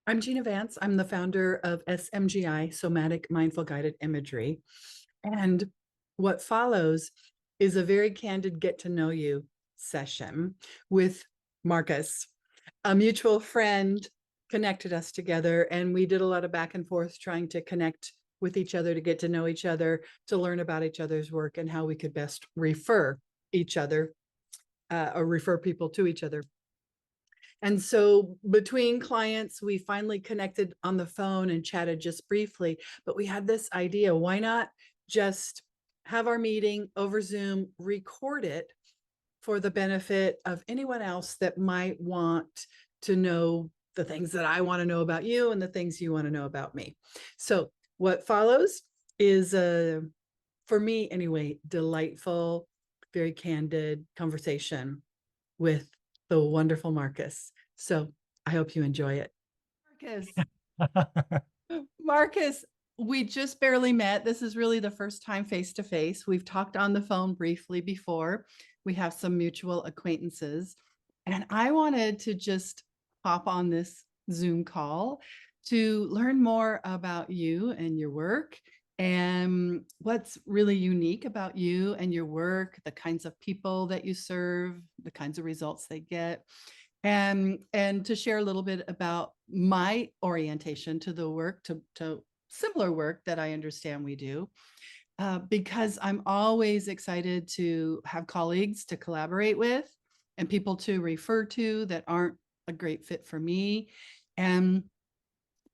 I'm Gina Vance. I'm the founder of SMGI, Somatic Mindful Guided Imagery. And what follows is a very candid get to know you session with Marcus. A mutual friend connected us together, and we did a lot of back and forth trying to connect with each other, to get to know each other, to learn about each other's work and how we could best refer each other or refer people to each other. And so between clients, we finally connected on the phone and chatted just briefly. But we had this idea, why not just have our meeting over Zoom, record it for the benefit of anyone else that might want to know the things that I want to know about you and the things you want to know about me. So what follows is for me anyway, delightful, very candid conversation with the wonderful Marcus. So I hope you enjoy it. Marcus, Marcus, we just barely met. This is really the first time face to face. We've talked on the phone briefly before. We have some mutual acquaintances. And I wanted to just hop on this Zoom call to learn more about you and your work and what's really unique about you and your work, the kinds of people that you serve, the kinds of results they get, and to share a little bit about my orientation to the work, to similar work that I understand we do, because I'm always excited to have colleagues to collaborate with and people to refer to that aren't a great fit for me. And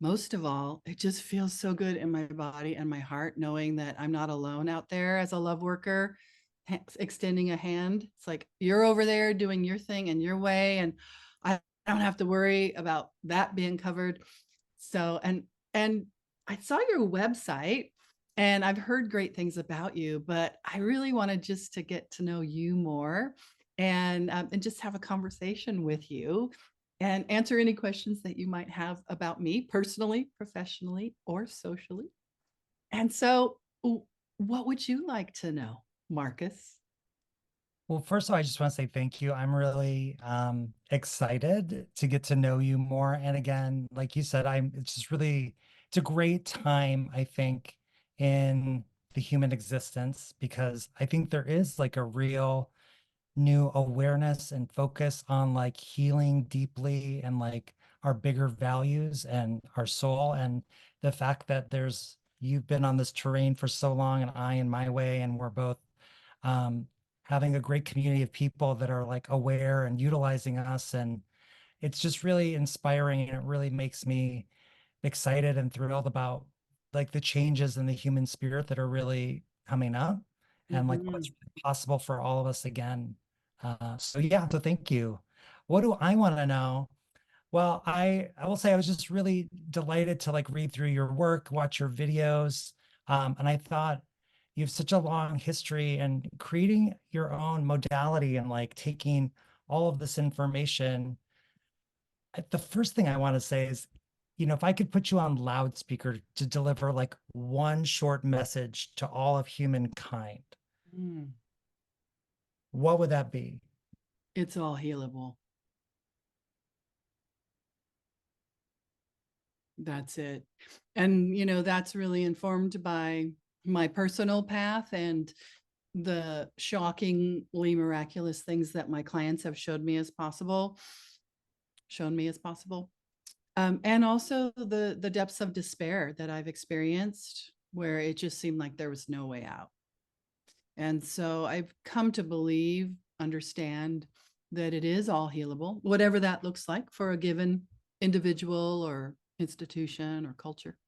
most of all, it just feels so good in my body and my heart knowing that I'm not alone out there as a love worker, extending a hand. It's like you're over there doing your thing in your way, and I don't have to worry about that being covered. So, and I saw your website and I've heard great things about you, but I really wanted just to get to know you more and just have a conversation with you and answer any questions that you might have about me personally, professionally, or socially. And so, what would you like to know, Marcus? Well, first of all, I just want to say thank you. I'm really excited to get to know you more. And again, like you said, it's just really, it's a great time, I think, in the human existence, because I think there is like a real new awareness and focus on like healing deeply and like our bigger values and our soul. And the fact that you've been on this terrain for so long and I in my way, and we're both um, having a great community of people that are like aware and utilizing us. And it's just really inspiring. And it really makes me excited and thrilled about like the changes in the human spirit that are really coming up and like what's Mhm. really possible for all of us again. So yeah, so thank you. What do I want to know? Well, I will say I was just really delighted to like read through your work, watch your videos. And I thought you have such a long history and creating your own modality and like taking all of this information. The first thing I want to say is, if I could put you on loudspeaker to deliver like one short message to all of humankind, Mm. what would that be? It's all healable. That's it. And, that's really informed by my personal path and the shockingly miraculous things that my clients have shown me as possible. And also the depths of despair that I've experienced where it just seemed like there was no way out. And so I've come to believe, understand that it is all healable, whatever that looks like for a given individual or institution or culture.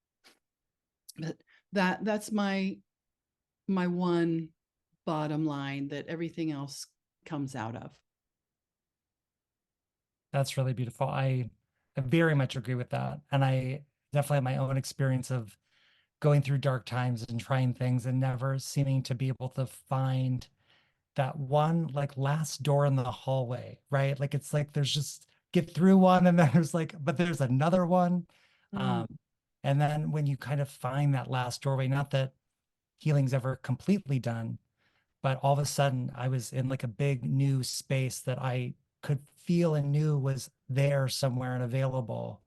But that's my one bottom line that everything else comes out of. That's really beautiful. I very much agree with that. And I definitely have my own experience of going through dark times and trying things and never seeming to be able to find that one like last door in the hallway, right? Like it's like there's just get through one and then there's like, but there's another one. Mm, Um, and then when you kind of find that last doorway, not that healing's ever completely done, but all of a sudden I was in like a big new space that I could feel and knew was there somewhere and available.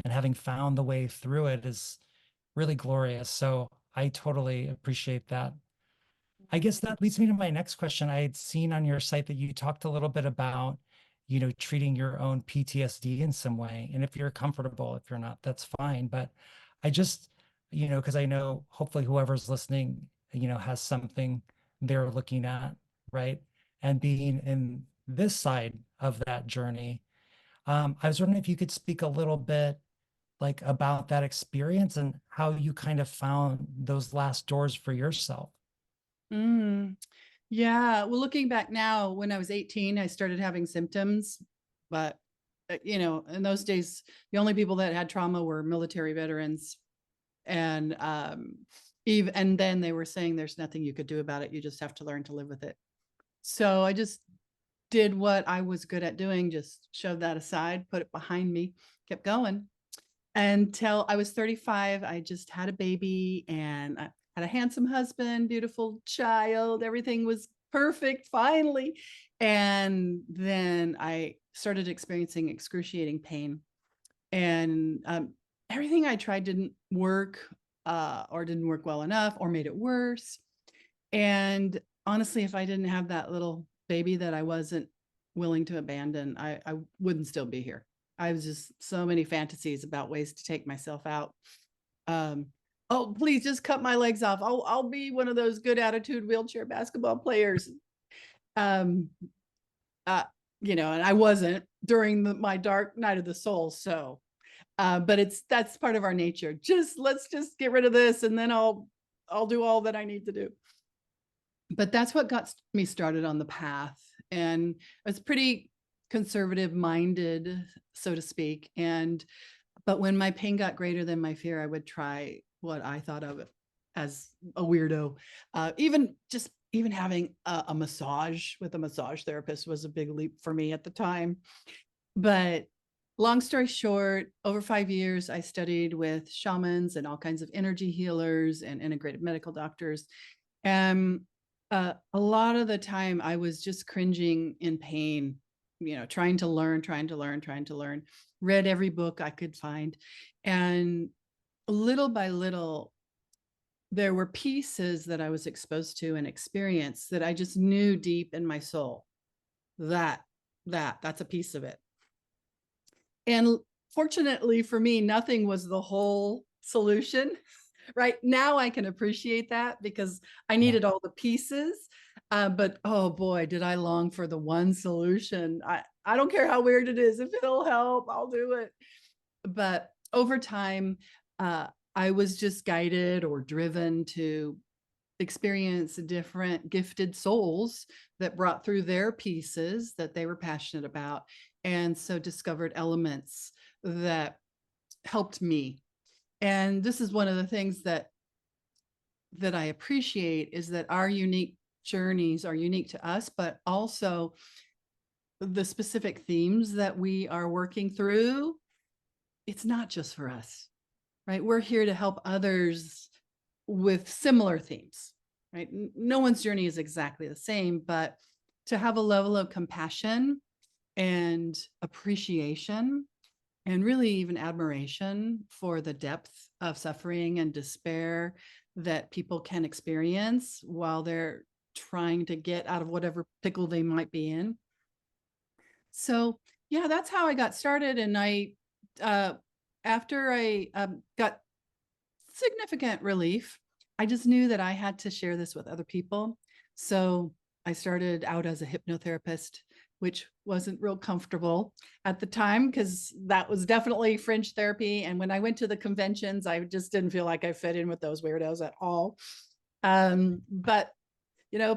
and having found the way through it is really glorious. So I totally appreciate that. I guess that leads me to my next question. I had seen on your site that you talked a little bit about, treating your own PTSD in some way. And if you're comfortable, if you're not, that's fine. But I just, because I know hopefully whoever's listening, has something they're looking at, right? And being in this side of that journey, I was wondering if you could speak a little bit like about that experience and how you kind of found those last doors for yourself. Mm, yeah. Well, looking back now, when I was 18, I started having symptoms, but in those days, the only people that had trauma were military veterans. And even and then they were saying there's nothing you could do about it. You just have to learn to live with it. So I just did what I was good at doing, just shoved that aside, put it behind me, kept going until I was 35. I just had a baby and I had a handsome husband, beautiful child. Everything was perfect finally. And then I started experiencing excruciating pain. And everything I tried didn't work, or didn't work well enough, or made it worse. And honestly, if I didn't have that little baby that I wasn't willing to abandon, I wouldn't still be here. I was just so many fantasies about ways to take myself out. Um, oh, please just cut my legs off. I'll be one of those good attitude wheelchair basketball players. Um, uh, and I wasn't during my dark night of the soul. So, but that's part of our nature. Let's just get rid of this, and then I'll do all that I need to do. But that's what got me started on the path. And I was pretty conservative minded, so to speak. But when my pain got greater than my fear, I would try what I thought of as a weirdo. Even having a massage with a massage therapist was a big leap for me at the time. But long story short, over 5 years, I studied with shamans and all kinds of energy healers and integrative medical doctors. And a lot of the time I was just cringing in pain, trying to learn, read every book I could find. And little by little, there were pieces that I was exposed to and experienced that I just knew deep in my soul that that's a piece of it. And fortunately for me, nothing was the whole solution. Right now, I can appreciate that because I Yeah. needed all the pieces. But oh boy, did I long for the one solution. I don't care how weird it is. If it'll help, I'll do it. But over time, I was just guided or driven to experience different gifted souls that brought through their pieces that they were passionate about. And so discovered elements that helped me. And this is one of the things that I appreciate is that our unique journeys are unique to us, but also the specific themes that we are working through. It's not just for us, right? We're here to help others with similar themes, right? No one's journey is exactly the same, but to have a level of compassion and appreciation and really even admiration for the depth of suffering and despair that people can experience while they're trying to get out of whatever pickle they might be in. So yeah, that's how I got started. And uh, after I got significant relief, I just knew that I had to share this with other people. So I started out as a hypnotherapist, which wasn't real comfortable at the time because that was definitely fringe therapy. And when I went to the conventions, I just didn't feel like I fit in with those weirdos at all. But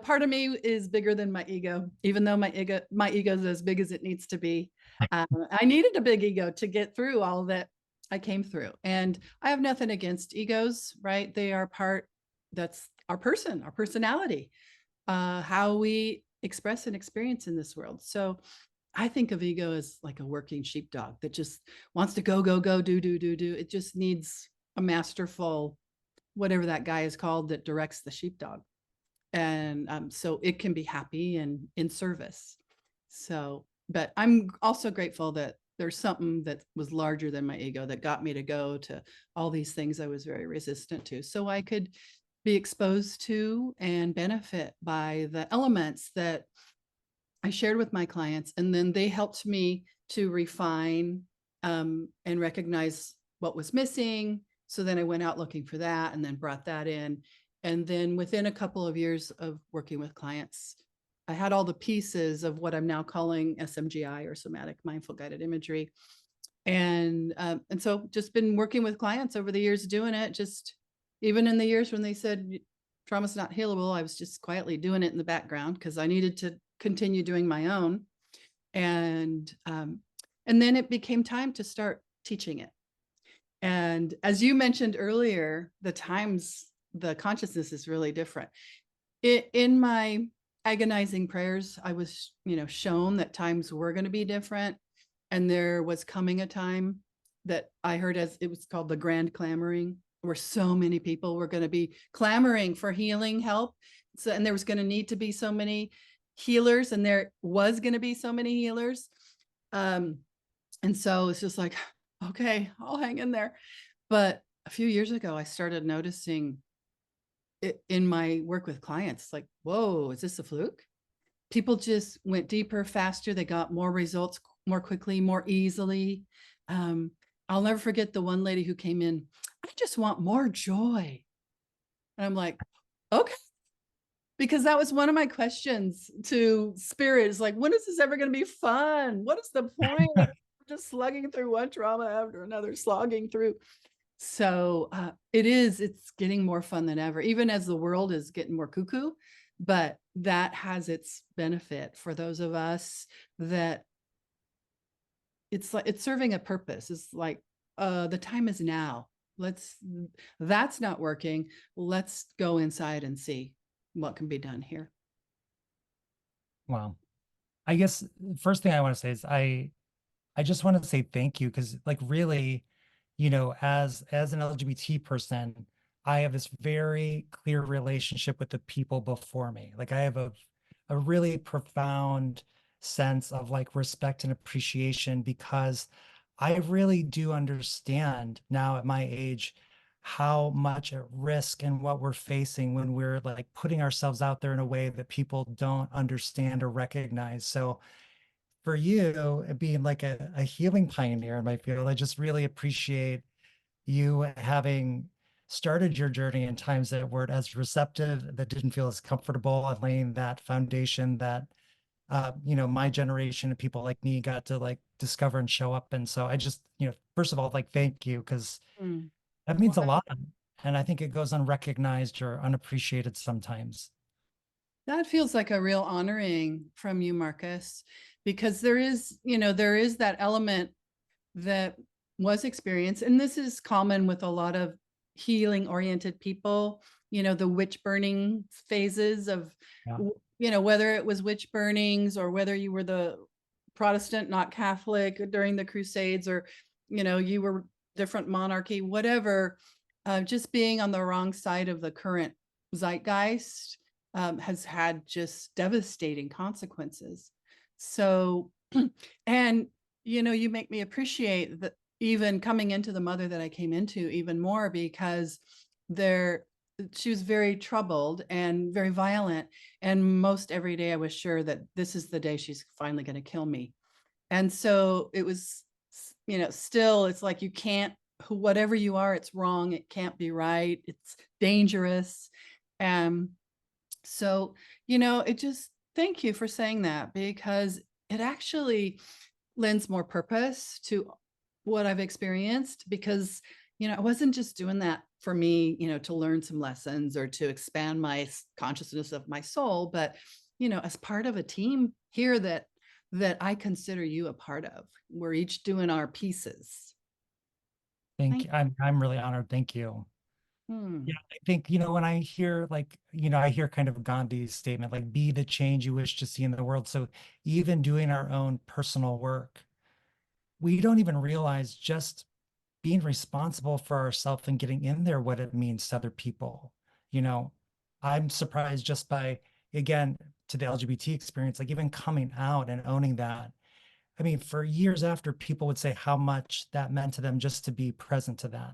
part of me is bigger than my ego, even though my ego is as big as it needs to be. I needed a big ego to get through all that I came through. And I have nothing against egos, right? They are that's our personality, how we express and experience in this world. So I think of ego as like a working sheepdog that just wants to go, go, go, do, do, do, do. It just needs a masterful, whatever that guy is called that directs the sheepdog. And so it can be happy and in service. So, but I'm also grateful that there's something that was larger than my ego that got me to go to all these things I was very resistant to, so I could be exposed to and benefit by the elements that I shared with my clients, and then they helped me to refine and recognize what was missing. So then I went out looking for that and then brought that in. And then within a couple of years of working with clients, I had all the pieces of what I'm now calling SMGI, or somatic mindful guided imagery. And so just been working with clients over the years doing it. Just even in the years when they said trauma's not healable, I was just quietly doing it in the background because I needed to continue doing my own. And then it became time to start teaching it. And as you mentioned earlier, the consciousness is really different. In my agonizing prayers, I was, shown that times were going to be different. And there was coming a time that I heard, as it was called, the grand clamoring, where so many people were going to be clamoring for healing help. So, and there was going to need to be so many healers, and there was going to be so many healers. And so it's just like, okay, I'll hang in there. But a few years ago, I started noticing it in my work with clients, like, whoa, is this a fluke? People just went deeper, faster. They got more results more quickly, more easily. Um, I'll never forget the one lady who came in, I just want more joy. And I'm like, okay, because that was one of my questions to spirit, is like, when is this ever going to be fun? What is the point? Just slugging through one trauma after another, slogging through. So it's getting more fun than ever, even as the world is getting more cuckoo. But that has its benefit for those of us that it's like it's serving a purpose. It's like the time is now. That's not working. Let's go inside and see what can be done here. Wow. I guess the first thing I want to say is I just want to say thank you because like really, as an LGBT person, I have this very clear relationship with the people before me. Like I have a really profound sense of like respect and appreciation because I really do understand now at my age how much at risk and what we're facing when we're like putting ourselves out there in a way that people don't understand or recognize. So for you being like a healing pioneer in my field, I just really appreciate you having started your journey in times that weren't as receptive, that didn't feel as comfortable, and laying that foundation that my generation and people like me got to like discover and show up. And so I just, first of all, like thank you because Mm. that Well, means a lot. And I think it goes unrecognized or unappreciated sometimes. that feels like a real honoring from you, Marcus, because there is that element that was experienced. And this is common with a lot of healing oriented people, the witch burning phases of, Yeah. whether it was witch burnings or whether you were the Protestant, not Catholic during the Crusades, or, you were different monarchy, whatever, just being on the wrong side of the current zeitgeist has had just devastating consequences. So, and you make me appreciate that, even coming into the mother that I came into even more, because there she was very troubled and very violent, and most every day I was sure that this is the day she's finally going to kill me. And so it was, still, it's like, you can't, whatever you are, it's wrong, it can't be right, it's dangerous. And so, it just, thank you for saying that, because it actually lends more purpose to what I've experienced, because, I wasn't just doing that for me, to learn some lessons or to expand my consciousness of my soul, but, as part of a team here that I consider you a part of. We're each doing our pieces. Thank Thank you. I'm really honored. Thank you. Hmm. Yeah, I think, when I hear like, I hear kind of Gandhi's statement, like be the change you wish to see in the world. So even doing our own personal work, we don't even realize just being responsible for ourselves and getting in there, what it means to other people. You know, I'm surprised just by, again, to the LGBT experience, like even coming out and owning that. I mean, for years after, people would say how much that meant to them just to be present to that.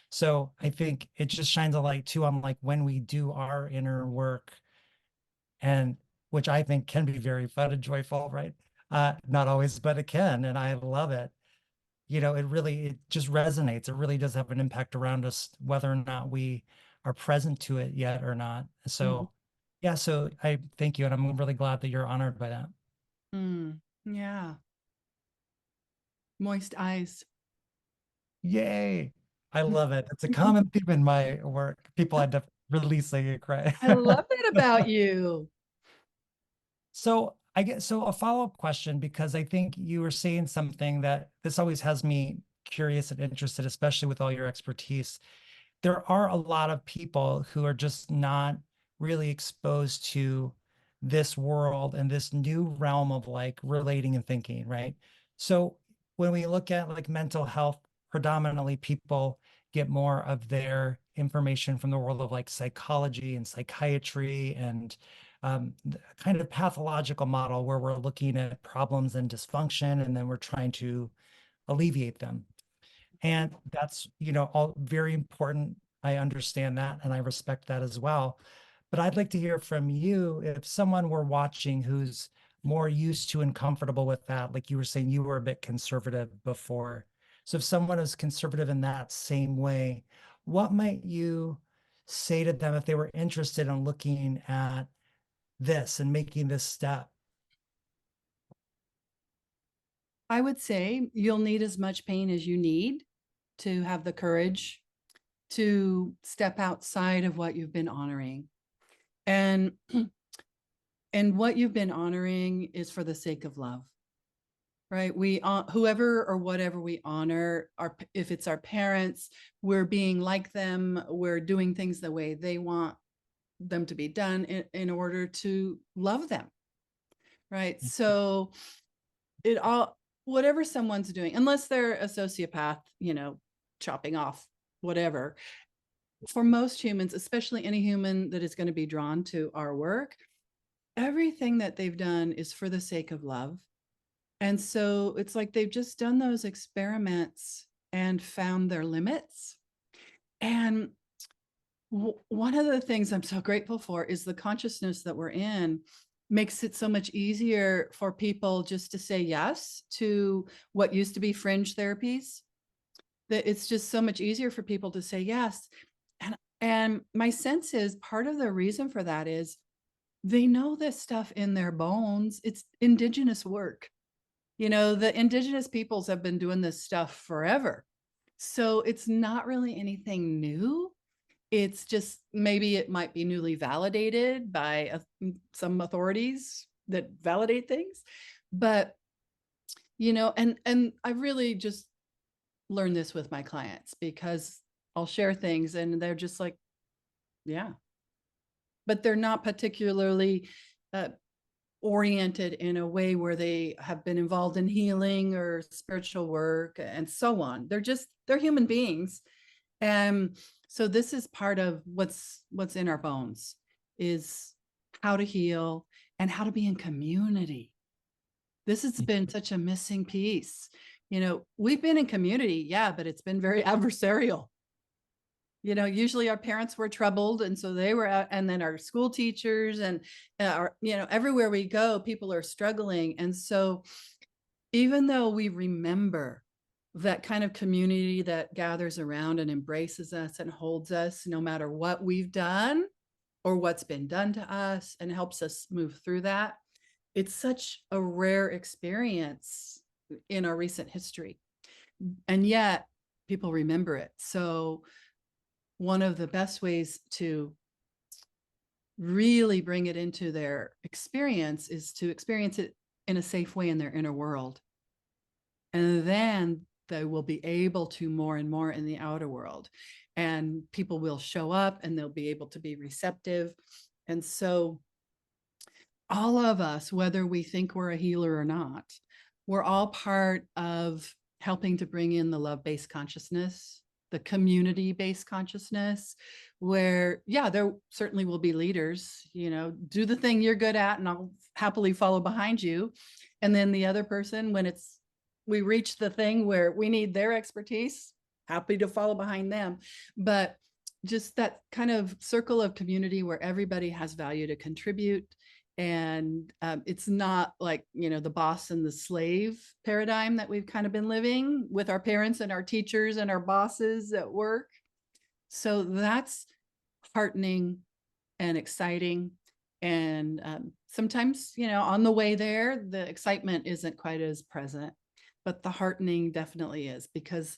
So I think it just shines a light too on like when we do our inner work, and which I think can be very fun and joyful, right? Not always, but it can, and I love it. You know, it just resonates. It really does have an impact around us, whether or not we are present to it yet or not. Mhm. So yeah, so I thank you, and I'm really glad that you're honored by that. Mm, yeah. Moist eyes. Yay. I Mm. love it. It's a common theme in my work. People end up releasing it, cry. I love that about you. So I get so a follow-up question, because I think you were saying something that this always has me curious and interested, especially with all your expertise. There are a lot of people who are just not really exposed to this world and this new realm of like relating and thinking, right? So when we look at like mental health, predominantly people get more of their information from the world of like psychology and psychiatry and the kind of pathological model where we're looking at problems and dysfunction and then we're trying to alleviate them. And that's, you know, all very important. I understand that and I respect that as well. But I'd like to hear from you if someone were watching who's more used to and comfortable with that, like you were saying, you were a bit conservative before. So if someone is conservative in that same way, what might you say to them if they were interested in looking at this and making this step? I would say you'll need as much pain as you need to have the courage to step outside of what you've been honoring. And and what you've been honoring is for the sake of love. Right? We whoever or whatever we honor, our if it's our parents, we're being like them, we're doing things the way they want them to be done in order to love them. Right? So it all, whatever someone's doing, unless they're a sociopath, chopping off whatever, for most humans, especially any human that is going to be drawn to our work, everything that they've done is for the sake of love. And so it's like they've just done those experiments and found their limits. And one of the things I'm so grateful for is the consciousness that we're in makes it so much easier for people just to say yes to what used to be fringe therapies, that it's just so much easier for people to say yes. And my sense is part of the reason for that is they know this stuff in their bones. It's indigenous work. The indigenous peoples have been doing this stuff forever. So it's not really anything new. It's just maybe it might be newly validated by some authorities that validate things. But, and I really just learned this with my clients because I'll share things and they're just like, yeah, but they're not particularly uh, oriented in a way where they have been involved in healing or spiritual work and so on. They're human beings. And so this is part of what's in our bones, is how to heal and how to be in community. This has been such a missing piece. We've been in community, yeah, but it's been very adversarial. Usually our parents were troubled and so they were out, and then our school teachers and everywhere we go, people are struggling. And so even though we remember that kind of community that gathers around and embraces us and holds us no matter what we've done or what's been done to us and helps us move through that, it's such a rare experience in our recent history. And yet people remember it. So one of the best ways to really bring it into their experience is to experience it in a safe way in their inner world. And then they will be able to more and more in the outer world. And people will show up and they'll be able to be receptive. And so all of us, whether we think we're a healer or not, we're all part of helping to bring in the love-based consciousness, the community-based consciousness, where, yeah, there certainly will be leaders, do the thing you're good at and I'll happily follow behind you. And then the other person, when we reach the thing where we need their expertise, happy to follow behind them. But just that kind of circle of community where everybody has value to contribute. And it's not like, the boss and the slave paradigm that we've kind of been living with our parents and our teachers and our bosses at work. So that's heartening and exciting. And sometimes, on the way there, the excitement isn't quite as present, but the heartening definitely is, because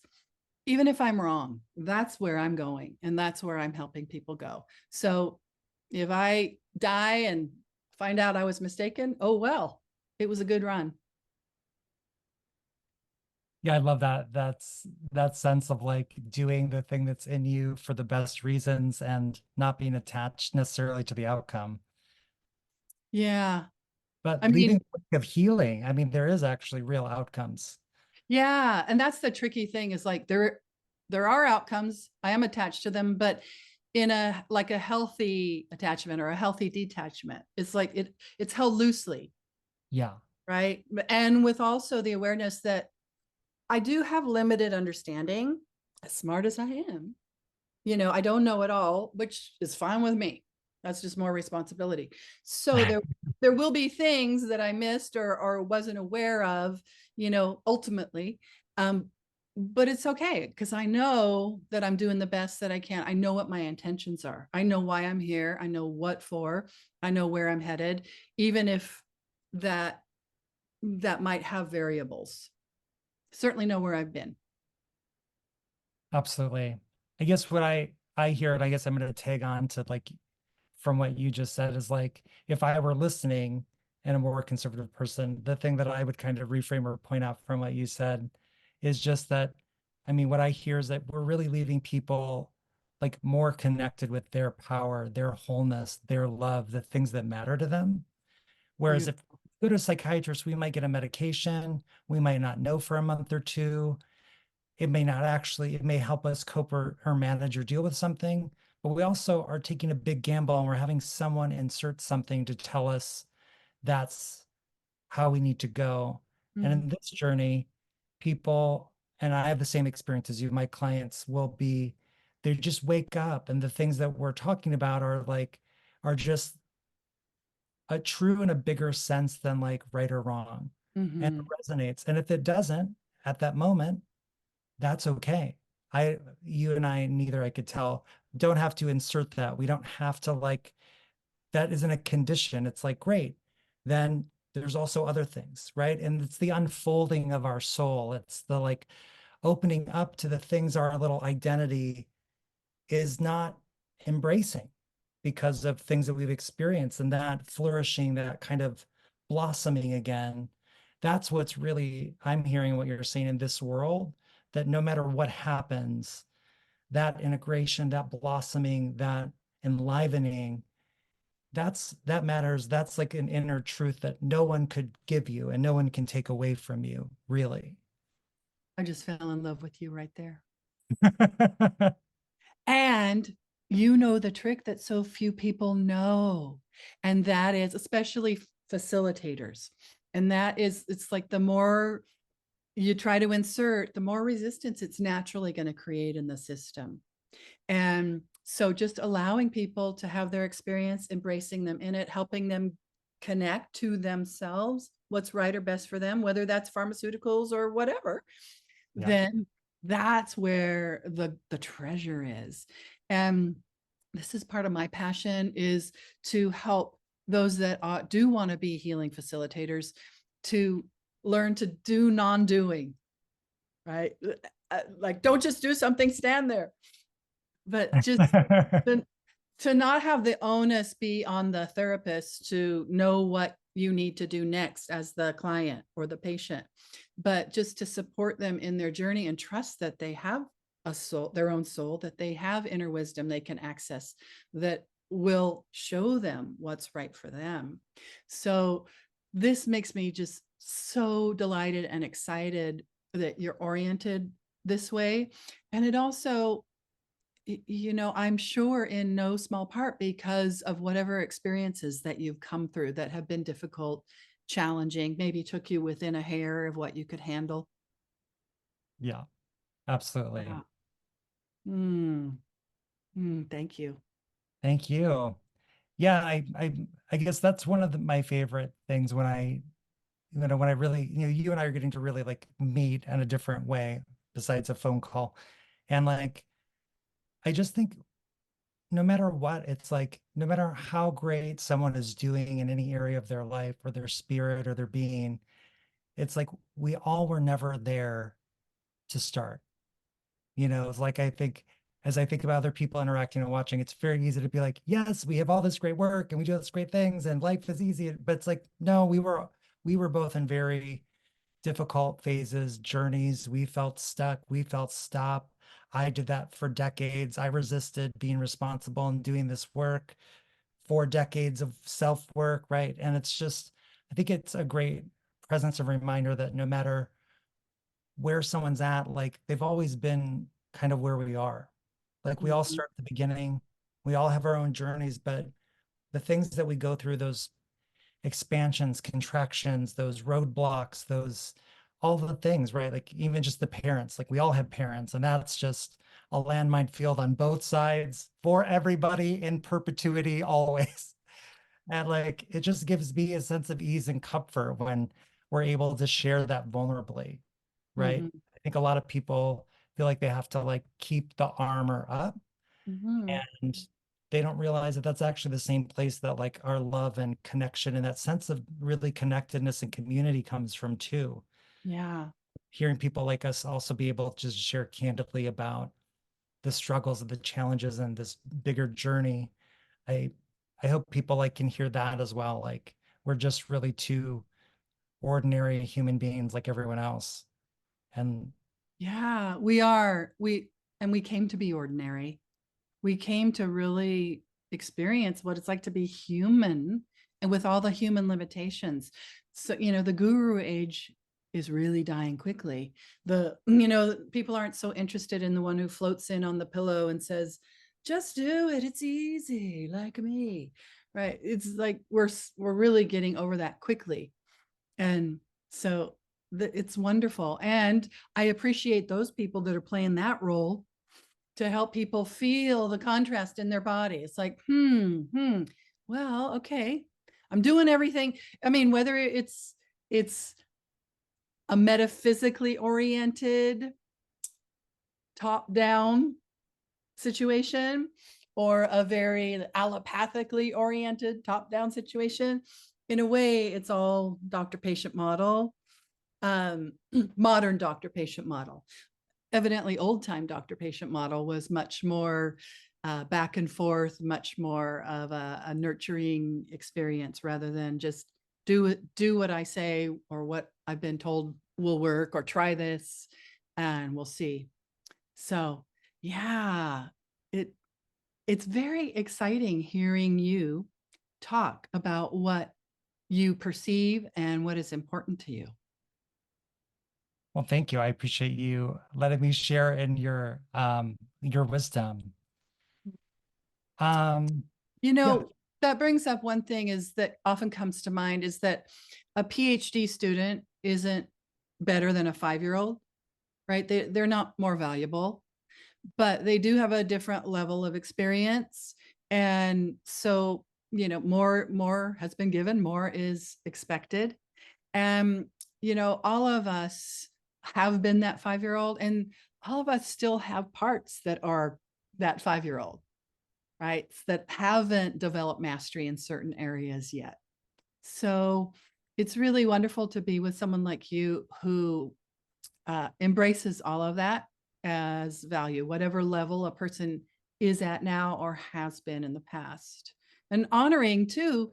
even if I'm wrong, that's where I'm going and that's where I'm helping people go. So if I die and find out I was mistaken, oh, well, it was a good run. Yeah, I love that. That's that sense of like doing the thing that's in you for the best reasons and not being attached necessarily to the outcome, Yeah. but I mean, leaving the work of healing. I mean, there is actually real outcomes. yeah. And that's the tricky thing, is like there are outcomes. I am attached to them, but in a like a healthy attachment or a healthy detachment. It's like it's held loosely, Yeah. right? And with also the awareness that I do have limited understanding, as smart as I am. I don't know it all, which is fine with me. That's just more responsibility. So there will be things that I missed or wasn't aware of, ultimately. Um, but it's okay, because I know that I'm doing the best that I can. I know what my intentions are. I know why I'm here. I know what for. I know where I'm headed, even if that that might have variables. Certainly know where I've been. Absolutely. I guess what I hear, and I guess I'm going to tag on to like from what you just said, is like if I were listening and a more conservative person, the thing that I would kind of reframe or point out from what you said is just that, I mean, what I hear is that we're really leaving people like more connected with their power, their wholeness, their love, the things that matter to them. Whereas if Beautiful. we go to a psychiatrist, we might get a medication, we might not know for a month or two. It may not actually, it may help us cope or manage or deal with something, but we also are taking a big gamble and we're having someone insert something to tell us that's how we need to go. And Mhm. in this journey, people, and I have the same experience as you, my clients will be, they just wake up and the things that we're talking about are like, are just a true in a bigger sense than like right or wrong. And Mhm. it resonates. And if it doesn't at that moment, that's okay. You and I, neither I could tell, don't have to insert that. We don't have to like, that isn't a condition. It's like, great. Then there's also other things, right? And it's the unfolding of our soul. It's the like opening up to the things our little identity is not embracing because of things that we've experienced, and that flourishing, that kind of blossoming again. That's what's really, I'm hearing what you're saying in this world, that no matter what happens, that integration, that blossoming, that enlivening, that matters. That's like an inner truth that no one could give you and no one can take away from you, really. I just fell in love with you right there. And you know the trick that so few people know, and that is, especially facilitators. And that is, it's like the more you try to insert, the more resistance it's naturally going to create in the system. And so just allowing people to have their experience, embracing them in it, helping them connect to themselves, what's right or best for them, whether that's pharmaceuticals or whatever, Yeah. then that's where the treasure is. And this is part of my passion, is to help those that do want to be healing facilitators to learn to do non-doing, right? Like, don't just do something, stand there, but just to not have the onus be on the therapist to know what you need to do next as the client or the patient, but just to support them in their journey and trust that they have a soul, their own soul, that they have inner wisdom they can access that will show them what's right for them. So this makes me just so delighted and excited that you're oriented this way. And it also, I'm sure in no small part because of whatever experiences that you've come through that have been difficult challenging, maybe took you within a hair of what you could handle. Yeah, absolutely. Yeah. Mm, thank you. Thank you. Yeah, I guess that's one of my favorite things when when I really, you and I are getting to really like meet in a different way besides a phone call. And like, I just think no matter what, it's like, no matter how great someone is doing in any area of their life or their spirit or their being, it's like we all were never there to start. It's like I think as I think about other people interacting and watching, it's very easy to be like, yes, we have all this great work and we do this great things and life is easy. But it's like, no, we were both in very difficult phases, journeys. We felt stuck. We felt stopped. I did that for decades. I resisted being responsible and doing this work for decades of self work, right? And it's just, I think it's a great presence and reminder that no matter where someone's at, like they've always been kind of where we are. Like we all Mhm, start at the beginning, we all have our own journeys, but the things that we go through, those expansions, contractions, those roadblocks, those all the things, right? Like even just the parents, like we all have parents, and that's just a landmine field on both sides for everybody in perpetuity, always. And like it just gives me a sense of ease and comfort when we're able to share that vulnerably, right? mhm, I think a lot of people feel like they have to like keep the armor up, mhm. and they don't realize that that's actually the same place that like our love and connection and that sense of really connectedness and community comes from too. Yeah. Hearing people like us also be able to just share candidly about the struggles and the challenges and this bigger journey. I I hope people like can hear that as well. Like we're just really two ordinary human beings like everyone else. And Yeah, we are. We came to be ordinary. We came to really experience what it's like to be human and with all the human limitations. So, the guru age is really dying quickly. People aren't so interested in the one who floats in on the pillow and says, just do it. It's easy, like me. Right. It's like we're really getting over that quickly. And so it's wonderful. And I appreciate those people that are playing that role to help people feel the contrast in their body. It's like, well, okay. I'm doing everything. I mean, whether it's a metaphysically oriented top down situation or a very allopathically oriented top down situation, in a way, it's all doctor patient model, modern doctor patient model. Evidently old time doctor patient model was much more back and forth, much more of a nurturing experience rather than just do what I say or what I've been told will work, or try this and we'll see. So yeah, it it's very exciting hearing you talk about what you perceive and what is important to you. well, thank you. I appreciate you letting me share in your wisdom. Um, You yeah. know, that brings up one thing is that often comes to mind is that a PhD student isn't better than a 5-year-old, right? They're not more valuable, but they do have a different level of experience. And so, more has been given, more is expected. And, all of us have been that 5-year-old, and all of us still have parts that are that 5-year-old, right? That haven't developed mastery in certain areas yet. So it's really wonderful to be with someone like you who embraces all of that as value, whatever level a person is at now or has been in the past. And honoring too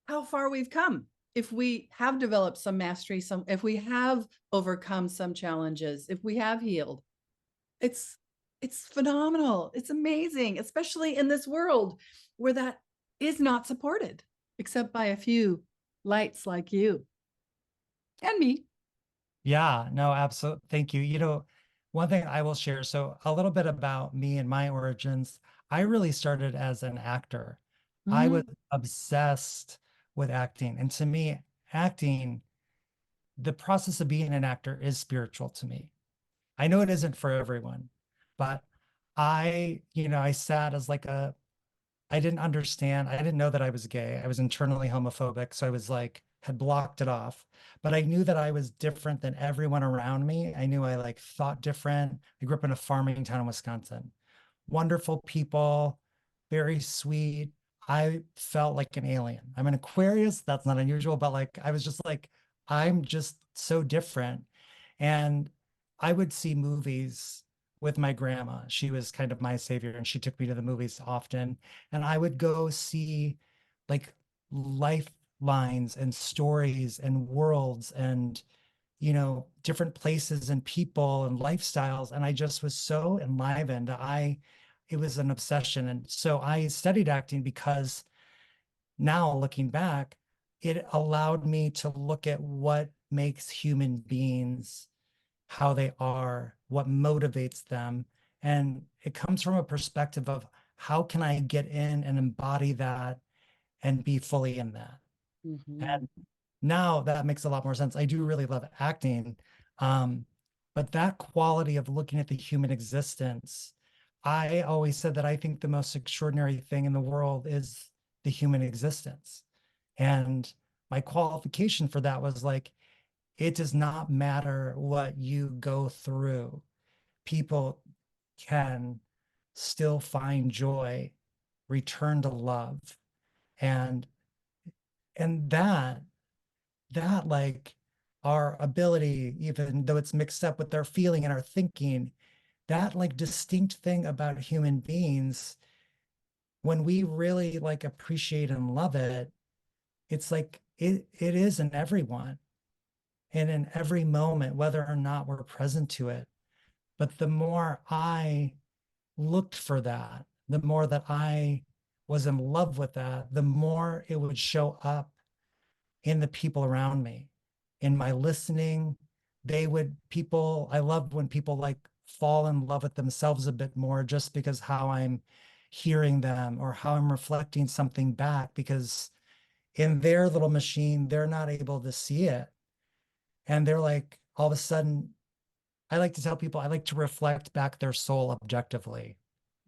how far we've come. If we have developed some mastery, if we have overcome some challenges, if we have healed, it's it's phenomenal. It's amazing, especially in this world where that is not supported except by a few lights like you and me. Yeah, no, absolutely. Thank you. One thing I will share, so a little bit about me and my origins. I really started as an actor. I was Mm, obsessed with acting. And to me, acting, the process of being an actor is spiritual to me. I know it isn't for everyone, but I sat as like I didn't understand. I didn't know that I was gay. I was internally homophobic. So I was like, had blocked it off. But I knew that I was different than everyone around me. I knew I like thought different. I grew up in a farming town in Wisconsin. Wonderful people, very sweet. I felt like an alien. I'm an Aquarius. That's not unusual, but like I was just like, I'm just so different. And I would see movies with my grandma. She was kind of my savior, and she took me to the movies often. And I would go see like lifelines and stories and worlds and different places and people and lifestyles. And I just was so enlivened. It was an obsession. And so I studied acting because now looking back, it allowed me to look at what makes human beings how they are, what motivates them. And it comes from a perspective of how can I get in and embody that and be fully in that. Mhm. And now that makes a lot more sense. I do really love acting. Um, but that quality of looking at the human existence, I always said that I think the most extraordinary thing in the world is the human existence. And my qualification for that was like, it does not matter what you go through. People can still find joy, return to love. And and that like our ability, even though it's mixed up with our feeling and our thinking, that like distinct thing about human beings, when we really like appreciate and love it, it's like it is in everyone and in every moment, whether or not we're present to it. But the more I looked for that, the more that I was in love with that, the more it would show up in the people around me, in my listening. I love when people like fall in love with themselves a bit more just because how I'm hearing them or how I'm reflecting something back, because in their little machine, they're not able to see it. And they're like, all of a sudden, I like to tell people I like to reflect back their soul objectively.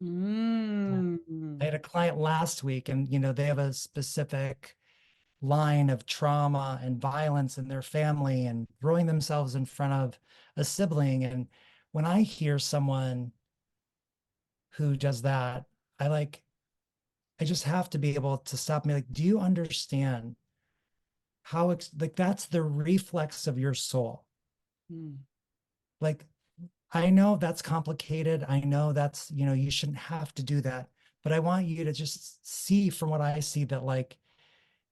I Mm. had a client last week, and they have a specific line of trauma and violence in their family and throwing themselves in front of a sibling. And when I hear someone who does that, I just have to be able to stop me. Like, do you understand how like that's the reflex of your soul? Mm. Like, I know that's complicated. I know that's, you shouldn't have to do that. But I want you to just see from what I see that like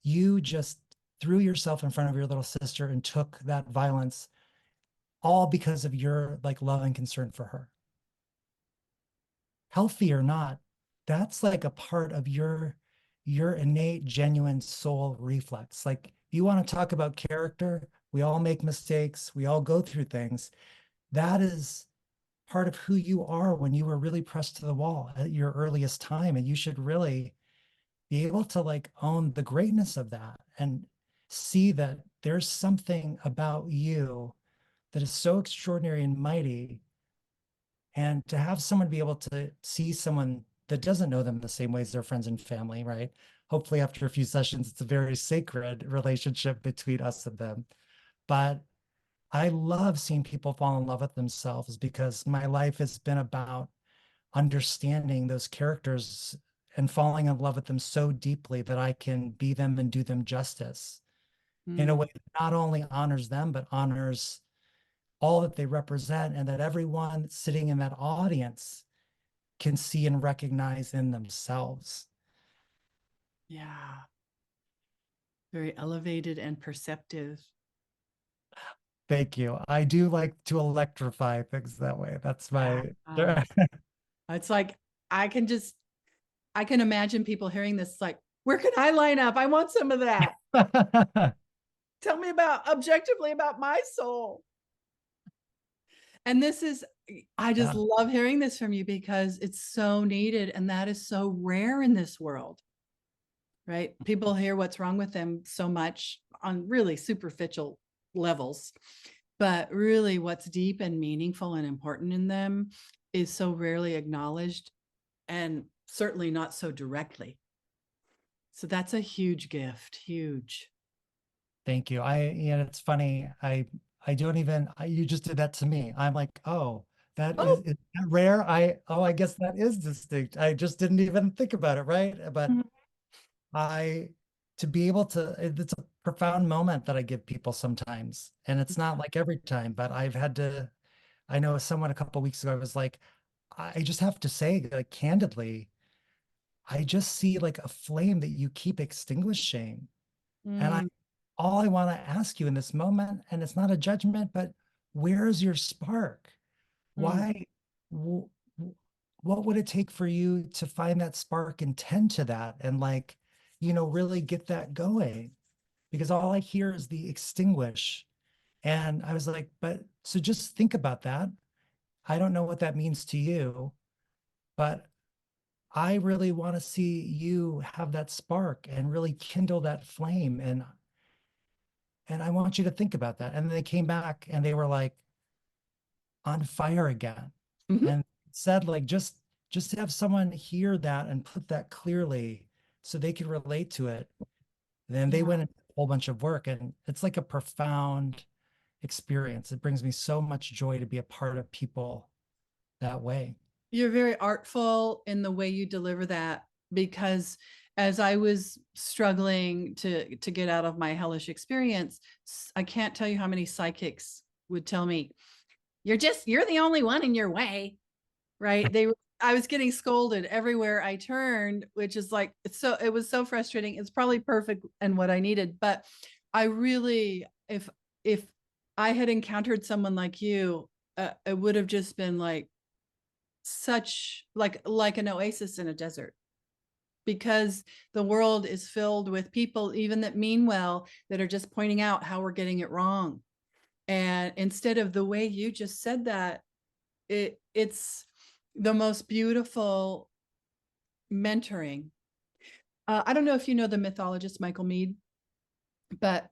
you just threw yourself in front of your little sister and took that violence all because of your like love and concern for her. Healthy or not, that's like a part of your innate, genuine soul reflex. Like you want to talk about character, we all make mistakes, we all go through things. That is part of who you are when you were really pressed to the wall at your earliest time. And you should really be able to like own the greatness of that and see that there's something about you that is so extraordinary and mighty. And to have someone be able to see someone that doesn't know them the same way as their friends and family, right? Hopefully, after a few sessions, it's a very sacred relationship between us and them. But I love seeing people fall in love with themselves because my life has been about understanding those characters and falling in love with them so deeply that I can be them and do them justice in a Mm. way that not only honors them, but honors all that they represent, and that everyone sitting in that audience can see and recognize in themselves. Yeah. Very elevated and perceptive. Thank you. I do like to electrify things that way. That's Yeah. my It's like I can just I can imagine people hearing this like, where can I line up? I want some of that. Tell me about objectively about my soul. And this is I just Yeah. love hearing this from you because it's so needed and that is so rare in this world. Right? People hear what's wrong with them so much on really superficial levels. But really, what's deep and meaningful and important in them is so rarely acknowledged, and certainly not so directly. So that's a huge gift, huge. Thank you. It's funny. I don't even, you just did that to me. I'm like, oh, Oh, is that rare? I guess that is distinct. I just didn't even think about it, right? But mhm. I, to be able to, it's a profound moment that I give people sometimes. And it's not like every time, but I've had to, I know someone a couple of weeks ago, I was like, I just have to say, like, candidly, I just see like a flame that you keep extinguishing. And Mm, all I want to ask you in this moment, and it's not a judgment, but where's your spark? mm, Why? wh- What would it take for you to find that spark and tend to that and like, really get that going? Because all I hear is the extinguish. And I was like, but so just think about that. I don't know what that means to you, but I really want to see you have that spark and really kindle that flame. And I want you to think about that. And they came back and they were like on fire again. mhm. And said like just to have someone hear that and put that clearly so they could relate to it. Then they Yeah. went and did a whole bunch of work and it's like a profound experience. It brings me so much joy to be a part of people that way. You're very artful in the way you deliver that, because as I was struggling to get out of my hellish experience, I can't tell you how many psychics would tell me, you're the only one in your way, right? I was getting scolded everywhere I turned, which is like, it was so frustrating. It's probably perfect and what I needed, but I really, if I had encountered someone like you, it would have just been like such like an oasis in a desert, because the world is filled with people even that mean well, that are just pointing out how we're getting it wrong. And instead of the way you just said that, it's the most beautiful mentoring. I don't know if you know the mythologist Michael Meade, but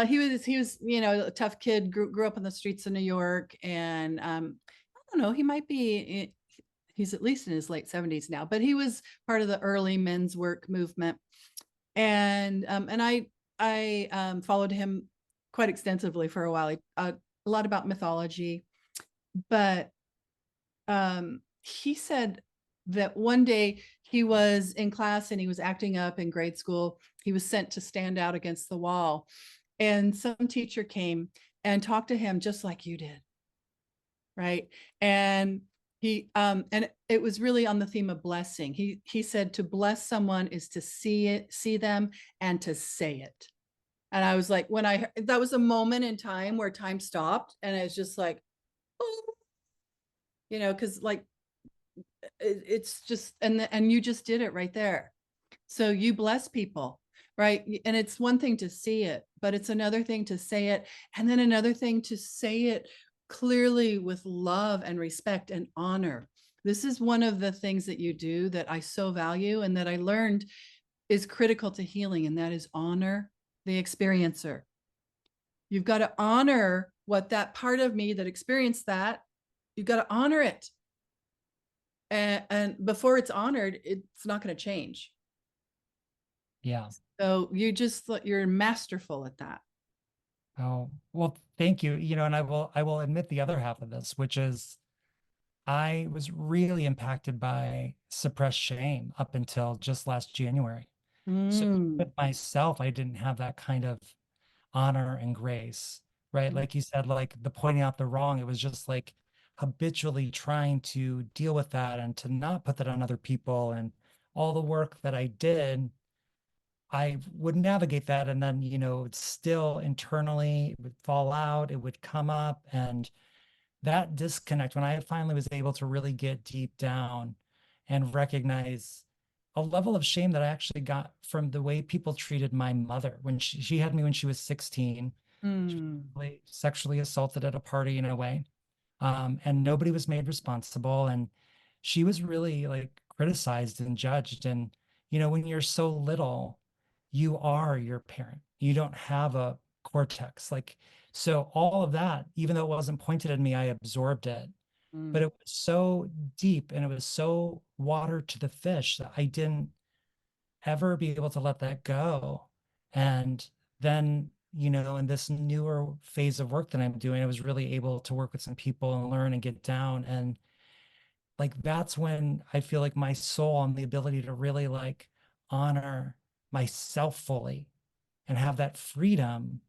he was a tough kid, grew up in the streets of New York, and I don't know, he might be, he's at least in his late 70s now, but he was part of the early men's work movement. And I followed him quite extensively for a while. A lot about mythology, but he said that one day he was in class and he was acting up in grade school. He was sent to stand out against the wall, and some teacher came and talked to him just like you did, right? And and it was really on the theme of blessing. He said to bless someone is to see them and to say it. And I was like, that was a moment in time where time stopped, and it's just like, oh, because like it's just, and you just did it right there. So you bless people, right? And it's one thing to see it, but it's another thing to say it, and then another thing to say it clearly with love and respect and honor. This is one of the things that you do that I so value and that I learned is critical to healing, and that is honor the experiencer. You've got to honor what that part of me that experienced that, you've got to honor it. And before it's honored, it's not going to change. Yeah. So you're masterful at that. Oh, well, thank you. And I will admit the other half of this, which is I was really impacted by suppressed shame up until just last January. So with Mm. myself, I didn't have that kind of honor and grace, right? Like you said, like the pointing out the wrong, it was just like habitually trying to deal with that and to not put that on other people. And all the work that I did, I would navigate that. And then, it's still internally, it would fall out, it would come up. And that disconnect, when I finally was able to really get deep down and recognize a level of shame that I actually got from the way people treated my mother when she had me when she was 16. She was Mm. really sexually assaulted at a party in a way. And nobody was made responsible. And she was really like criticized and judged. And, when you're so little, you are your parent. You don't have a cortex. Like, so all of that, even though it wasn't pointed at me, I absorbed it. But Mm, it was so deep and it was so water to the fish that I didn't ever be able to let that go. And then, in this newer phase of work that I'm doing, I was really able to work with some people and learn and get down. And like that's when I feel like my soul and the ability to really like honor myself fully and have that freedom,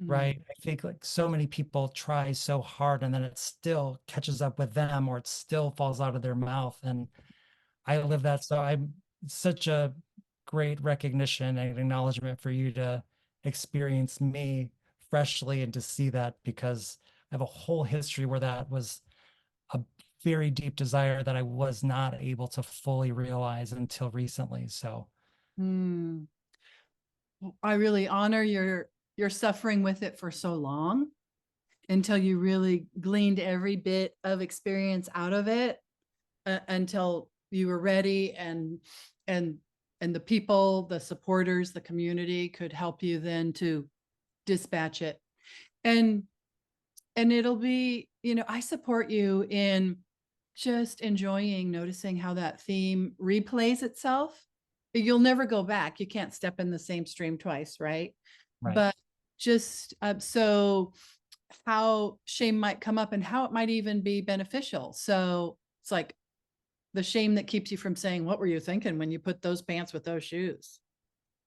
mm, right? I think like so many people try so hard and then it still catches up with them or it still falls out of their mouth. And I live that. So I'm such a great recognition and acknowledgement for you to experience me freshly and to see that because I have a whole history where that was a very deep desire that I was not able to fully realize until recently. So, mm. Well, I really honor your suffering with it for so long until you really gleaned every bit of experience out of it until you were ready and and the people, the supporters, the community could help you then to dispatch it. And and it'll be, I support you in just enjoying noticing how that theme replays itself. You'll never go back. You can't step in the same stream twice, right? right. But just so how shame might come up and how it might even be beneficial. So it's like the shame that keeps you from saying, "What were you thinking when you put those pants with those shoes?"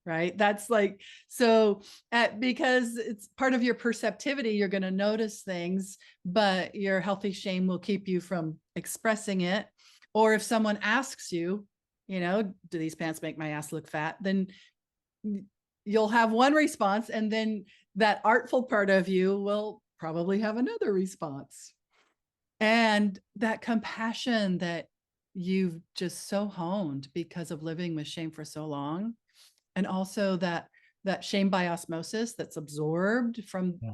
Right? That's like, so because it's part of your perceptivity, you're going to notice things, but your healthy shame will keep you from expressing it. Or if someone asks you, do these pants make my ass look fat? Then you'll have one response, and then that artful part of you will probably have another response. And that compassion that you've just so honed because of living with shame for so long, and also that shame by osmosis that's absorbed from Yeah.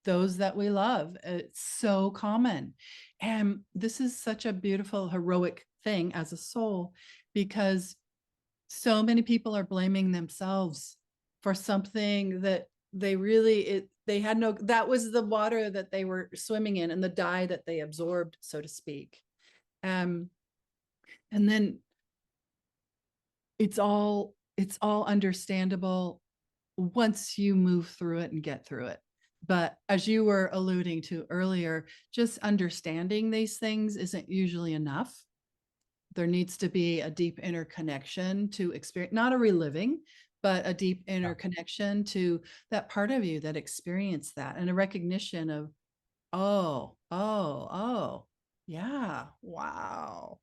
those that we love. It's so common. And this is such a beautiful, heroic thing as a soul, because so many people are blaming themselves for something that they had no, that was the water that they were swimming in and the dye that they absorbed, so to speak. Um, and then it's all understandable once you move through it and get through it. But as you were alluding to earlier, just understanding these things isn't usually enough. There needs to be a deep inner connection to experience, not a reliving, but a deep Yeah. inner connection to that part of you that experienced that, and a recognition of, oh, oh, oh, yeah, wow.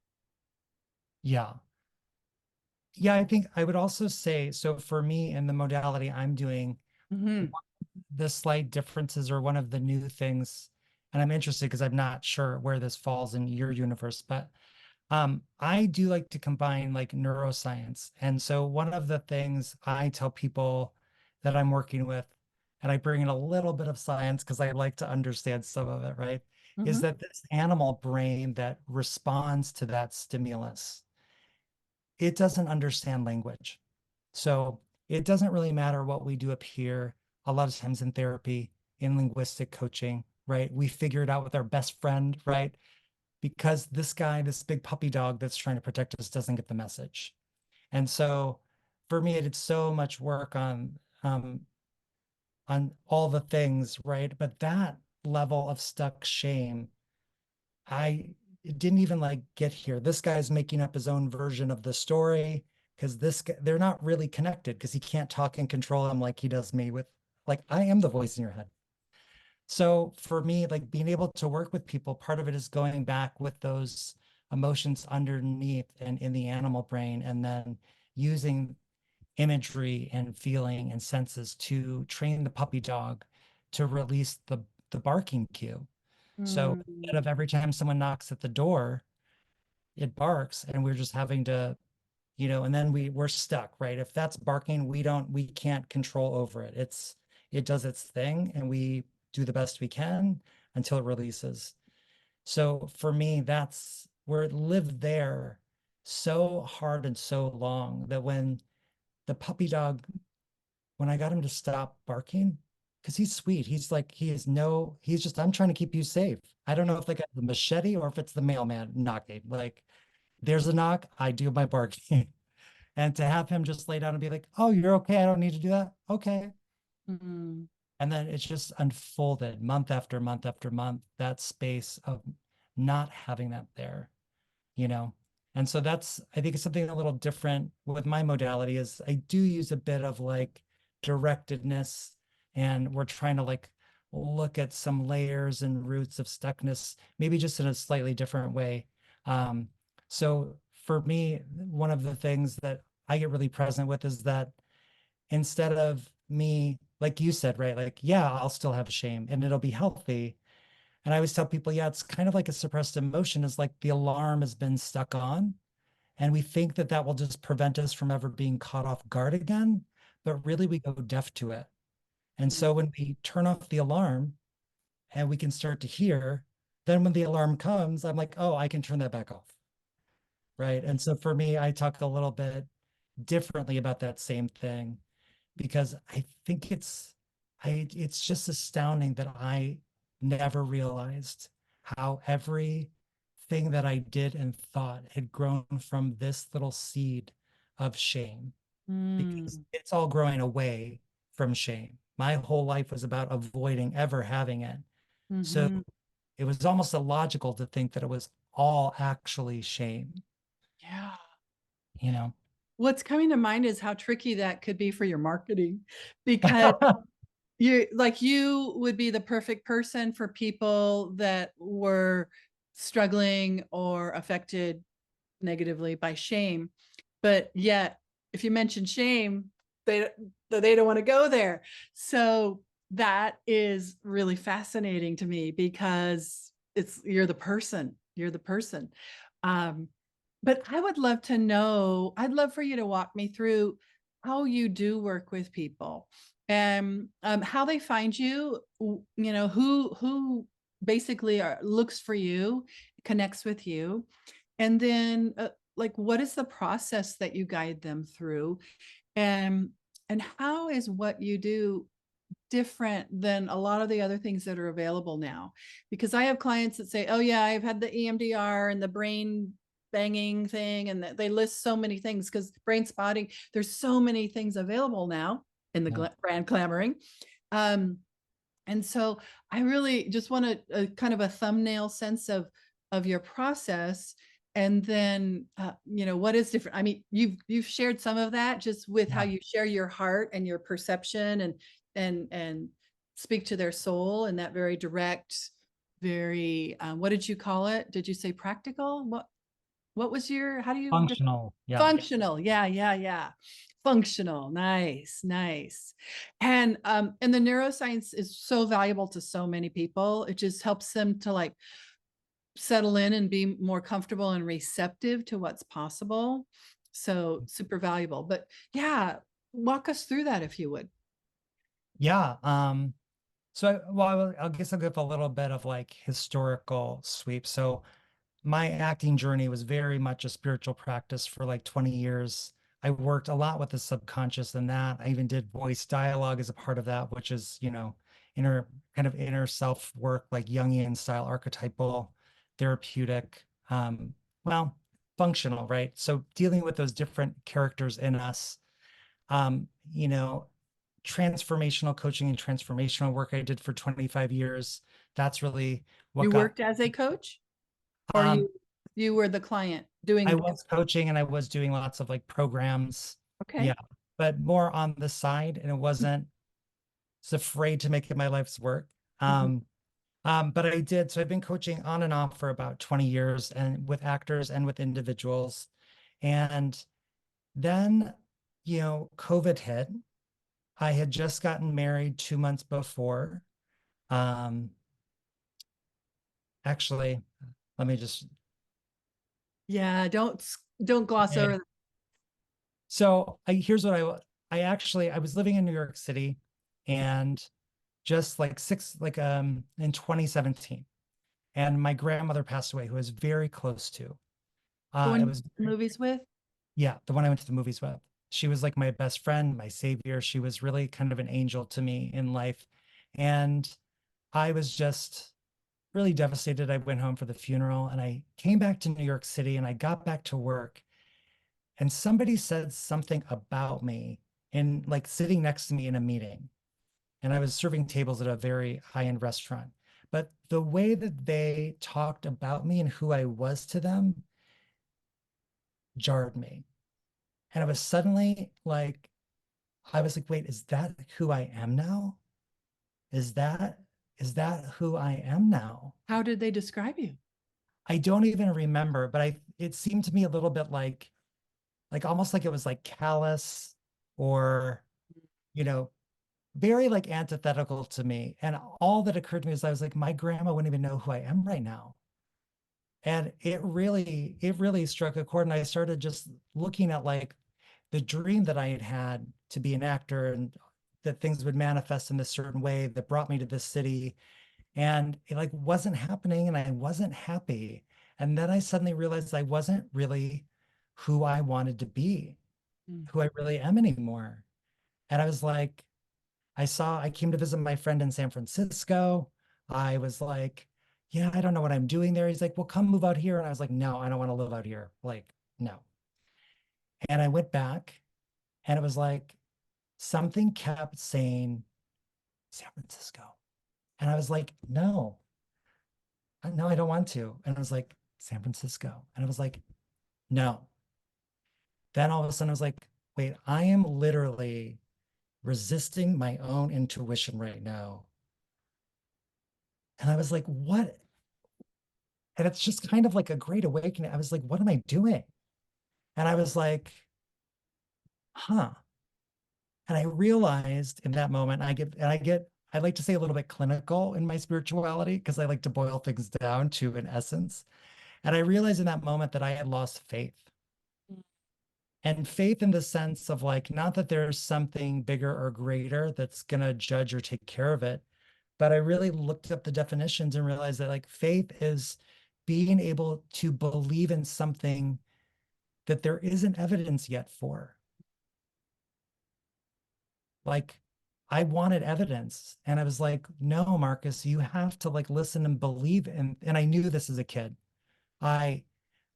Yeah. Yeah. I think I would also say so for me in the modality I'm doing, Hmm. the slight differences or one of the new things, and I'm interested because I'm not sure where this falls in your universe, but I do like to combine like neuroscience. And so one of the things I tell people that I'm working with, and I bring in a little bit of science because I like to understand some of it, right? Is Hmm. that this animal brain that responds to that stimulus, it doesn't understand language. So it doesn't really matter what we do up here. A lot of times in therapy, in linguistic coaching, right? We figure it out with our best friend, right? Because this guy, this big puppy dog that's trying to protect us, doesn't get the message. And so for me, I did so much work on all the things, right? But that level of stuck shame, I it didn't even like get here. This guy's making up his own version of the story because this guy, they're not really connected because he can't talk and control him like he does me with like I am the voice in your head. So for me, like being able to work with people, part of it is going back with those emotions underneath and in the animal brain, and then using imagery and feeling and senses to train the puppy dog to release the barking cue. So instead Mm. of every time someone knocks at the door, it barks, and we're just having to, and then we're stuck, right? If that's barking, we can't control over it. It does its thing, and we do the best we can until it releases. So for me, that's where it lived there so hard and so long that when the puppy dog when I got him to stop barking, because he's sweet. He's like, he is no, he's just, I'm trying to keep you safe. I don't know if they got the machete or if it's the mailman knocking. Like, there's a knock, I do my barking. And to have him just lay down and be like, oh, you're okay. I don't need to do that. Okay. Mm, And then it's just unfolded month after month after month, that space of not having that there, you know? And so that's, I think it's something a little different with my modality is I do use a bit of like directedness, and we're trying to like look at some layers and roots of stuckness, maybe just in a slightly different way. Um, so for me, one of the things that I get really present with is that instead of me, like you said, right? Like, yeah, I'll still have shame and it'll be healthy. And I always tell people, yeah, it's kind of like a suppressed emotion, is like the alarm has been stuck on. And we think that that will just prevent us from ever being caught off guard again. But really, we go deaf to it. And mm, so when we turn off the alarm and we can start to hear, then when the alarm comes, I'm like, oh, I can turn that back off. Right. And so for me, I talk a little bit differently about that same thing because I think it's just astounding that I never realized how everything that I did and thought had grown from this little seed of shame, because mm, it's all growing away from shame. My whole life was about avoiding ever having it. So mhm. it was almost illogical to think that it was all actually shame, Yeah. you know? What's coming to mind is how tricky that could be for your marketing because you would be the perfect person for people that were struggling or affected negatively by shame. But yet, if you mention shame, they they don't want to go there. So that is really fascinating to me because it's you're the person. You're the person. Um, but I would love to know, I'd love for you to walk me through how you do work with people and how they find you, you know, who basically looks for you, connects with you, and then like what is the process that you guide them through, and and how is what you do different than a lot of the other things that are available now? Because I have clients that say, oh yeah, I've had the EMDR and the brain banging thing, and they list so many things because brain spotting, there's so many things available now in the Yeah. brand clamoring. um, and so I really just want a kind of a thumbnail sense of your process. And then you know, what is different? I mean, you've shared some of that just with how Yeah. you share your heart and your perception, and speak to their soul in that very direct, very what did you call it? Did you say practical? What was your, how do you Functional. Yeah. functional? Yeah, yeah, yeah. Functional. Nice, nice. And the neuroscience is so valuable to so many people. It just helps them to like settle in and be more comfortable and receptive to what's possible. So super valuable. But yeah, walk us through that if you would. Yeah. So, I guess I'll give a little bit of like historical sweep. So, my acting journey was very much a spiritual practice for like 20 years. I worked a lot with the subconscious in that. I even did voice dialogue as a part of that, which is, inner kind of inner self work, like Jungian style, archetypal, therapeutic, well, functional, right? So, dealing with those different characters in us, um, you know, transformational coaching and transformational work I did for 25 years. That's really what You got worked as a coach, or um you were the client I doing, was coaching and I was doing lots of like programs. Yeah, okay. but more on the side, and it wasn't was afraid to make it my life's work. Mhm. But I did. So I've been coaching on and off for about 20 years, and with actors and with individuals. And then, COVID hit. I had just gotten married 2 months before. Um, Actually, let me just. Yeah, don't gloss Okay. over. So here's what I was living in New York City, and just like in 2017, and my grandmother passed away, who I was very close to. The one It you was went to movies with? Yeah, the one I went to the movies with. She was like my best friend, my savior. She was really kind of an angel to me in life. And I was just really devastated. I went home for the funeral and I came back to New York City and I got back to work and somebody said something about me in like sitting next to me in a meeting. And I was serving tables at a very high-end restaurant. But the way that they talked about me and who I was to them jarred me. And I was suddenly like, I was like, wait, is that who I am now? Is that is that who I am now? How did they describe you? I don't even remember, but I it seemed to me a little bit like almost like it was like callous or, you know, very like antithetical to me. And all that occurred to me is I was like, my grandma wouldn't even know who I am right now. And it really struck a chord. And I started just looking at like the dream that I had had to be an actor and that things would manifest in this certain way that brought me to this city. And it like wasn't happening and I wasn't happy. And then I suddenly realized I wasn't really who I wanted to be, Mm. who I really am anymore. And I was like, I came to visit my friend in San Francisco. I was like, yeah, I don't know what I'm doing there. He's like, well, come move out here. And I was like, no, I don't want to live out here. Like, no. And I went back and it was like something kept saying San Francisco. And I was like, no, no, I don't want to. And I was like, San Francisco. And I was like, no. Then all of a sudden I was like, wait, I am literally resisting my own intuition right now. And I was like, what? And it's just kind of like a great awakening. I was like, what am I doing? And I was like, huh. And I realized in that moment, I like to say a little bit clinical in my spirituality because I like to boil things down to an essence. And I realized in that moment that I had lost faith. And faith in the sense of like, not that there's something bigger or greater that's going to judge or take care of it, but I really looked up the definitions and realized that like faith is being able to believe in something that there isn't evidence yet for. Like I wanted evidence and I was like, no, Marcus, you have to like listen and believe in, and I knew this as a kid. I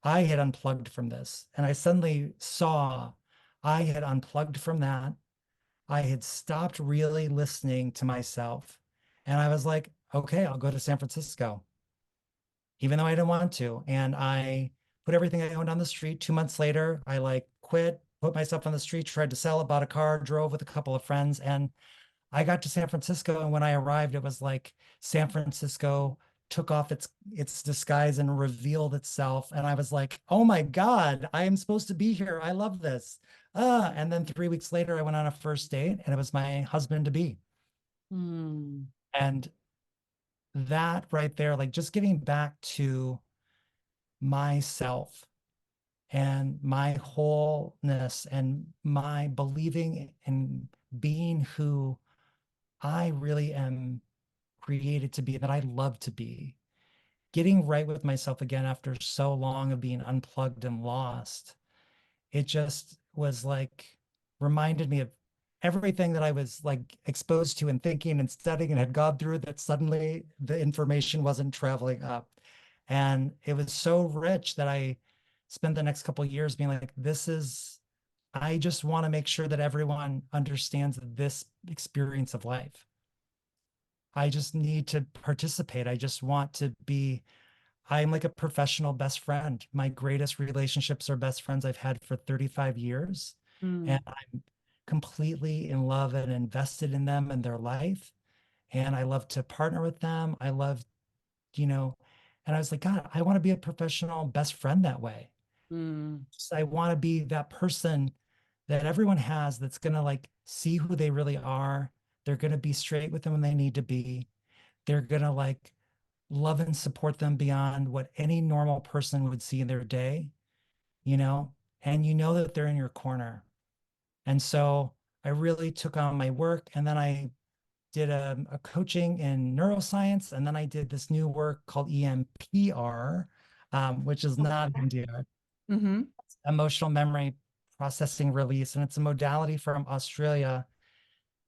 I had unplugged from this and I suddenly saw I had unplugged from that. I had stopped really listening to myself. And I was like, okay, I'll go to San Francisco, even though I didn't want to. And I put everything I owned on the street. 2 months later, I like quit, put myself on the street, tried to sell it, bought a car, drove with a couple of friends. And I got to San Francisco. And when I arrived, it was like San Francisco took off its disguise and revealed itself. And I was like, oh my God, I am supposed to be here. I love this. And then 3 weeks later, I went on a first date and it was my husband to be. Mm. And that right there, like just getting back to myself and my wholeness and my believing in being who I really am created to be, that I love to be. Getting right with myself again after so long of being unplugged and lost. It just was like reminded me of everything that I was like exposed to and thinking and studying and had gone through that suddenly the information wasn't traveling up. And it was so rich that I spent the next couple of years being like, I just want to make sure that everyone understands this experience of life. I just need to participate. I just want to be I'm like a professional best friend. My greatest relationships are best friends I've had for 35 years. And Mm. I'm completely in love and invested in them and their life. And I love to partner with them. I love, you know, and I was like, God, I want to be a professional best friend that way. Mm. I want to be that person that everyone has that's going to like see who they really are. They're going to be straight with them when they need to be. They're going to like love and support them beyond what any normal person would see in their day, you know, and you know that they're in your corner. And so I really took on my work and then I did a coaching in neuroscience. And then I did this new work called EMPR, which is not EMDR, Mm-hmm. emotional memory processing release, and it's a modality from Australia.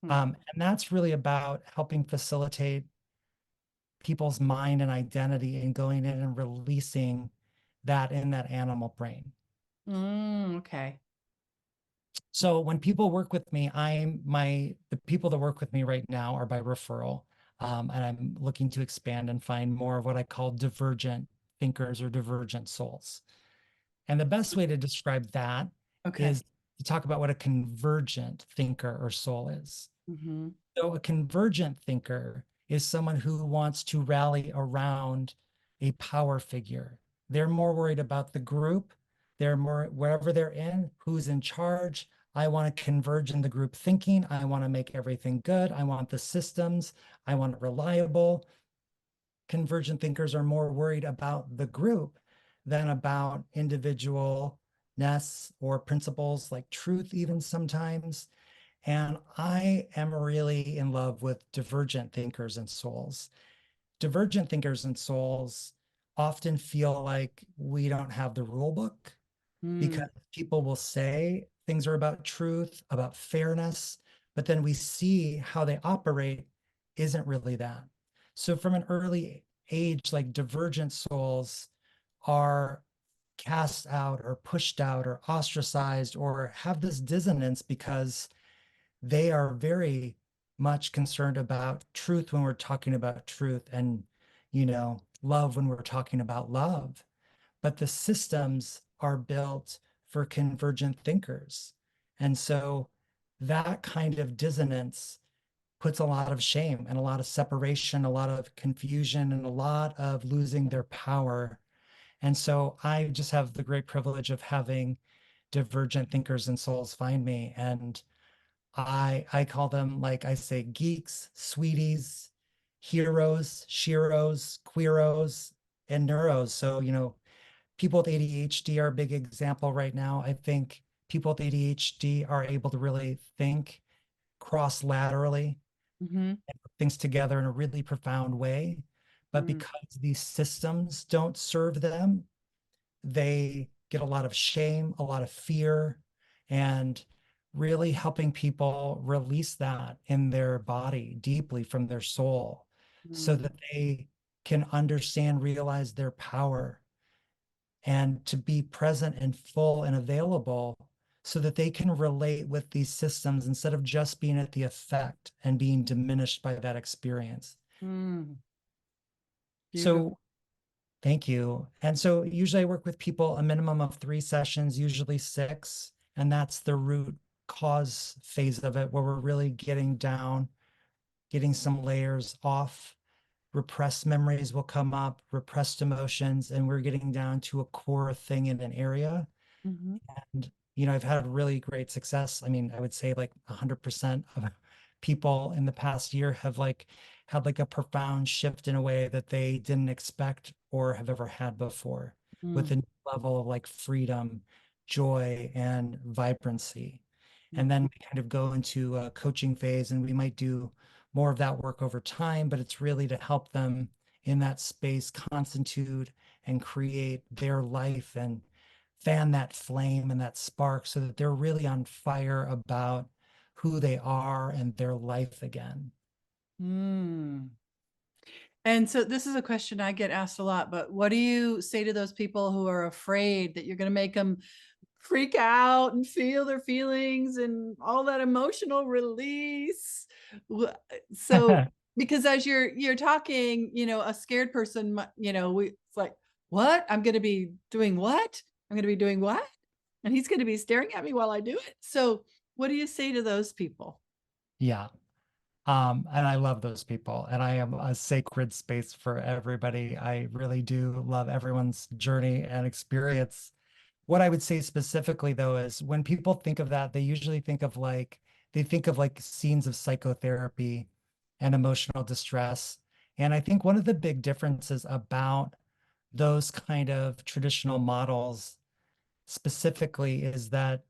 Hmm. And that's really about helping facilitate people's mind and identity and going in and releasing that in that animal brain. Okay. So when people work with me, the people that work with me right now are by referral. And I'm looking to expand and find more of what I call divergent thinkers or divergent souls. And the best way to describe that Okay. is to talk about what a convergent thinker or soul is. Hmm. So a convergent thinker is someone who wants to rally around a power figure. They're more worried about the group. They're more wherever they're in, who's in charge. I want to converge in the group thinking. I want to make everything good. I want the systems. I want it reliable. Convergent thinkers are more worried about the group than about individualness or principles like truth, even sometimes. And I am really in love with divergent thinkers and souls. Divergent thinkers and souls often feel like we don't have the rule book because Mm. people will say things are about truth, about fairness, but then we see how they operate isn't really that. So from an early age, like divergent souls are cast out or pushed out or ostracized or have this dissonance because they are very much concerned about truth when we're talking about truth and, love when we're talking about love. But the systems are built for convergent thinkers. And so that kind of dissonance puts a lot of shame and a lot of separation, a lot of confusion, and a lot of losing their power. And so I just have the great privilege of having divergent thinkers and souls find me. And I call them, like I say, geeks, sweeties, heroes, sheroes, queeros, and neuros. So, people with ADHD are a big example right now. I think people with ADHD are able to really think cross laterally Hmm. and put things together in a really profound way. But Mm. because these systems don't serve them, they get a lot of shame, a lot of fear, and really helping people release that in their body deeply from their soul so Mm. that they can understand, realize their power and to be present and full and available so that they can relate with these systems instead of just being at the effect and being diminished by that experience. Mm. Beautiful. So thank you. And so usually I work with people a minimum of 3 sessions, usually 6, and that's the root cause phase of it, where we're really getting down, getting some layers off. Repressed memories will come up, repressed emotions, and we're getting down to a core thing in an area. Hmm. And, I've had really great success. I mean, I would say like 100% of people in the past year have like had like a profound shift in a way that they didn't expect or have ever had before with a Mm. new level of like freedom, joy, and vibrancy. And then Mhm. we kind of go into a coaching phase and we might do more of that work over time, but it's really to help them in that space constitute and create their life and fan that flame and that spark so that they're really on fire about who they are and their life again. Mm. And so this is a question I get asked a lot, but what do you say to those people who are afraid that you're going to make them freak out and feel their feelings and all that emotional release? So because as you're talking, a scared person, it's like, what? I'm going to be doing what? I'm going to be doing what? And he's going to be staring at me while I do it. So what do you say to those people? Yeah. And I love those people, and I am a sacred space for everybody. I really do love everyone's journey and experience. What I would say specifically, though, is when people think of that, they usually think of like scenes of psychotherapy and emotional distress. And I think one of the big differences about those kind of traditional models specifically is that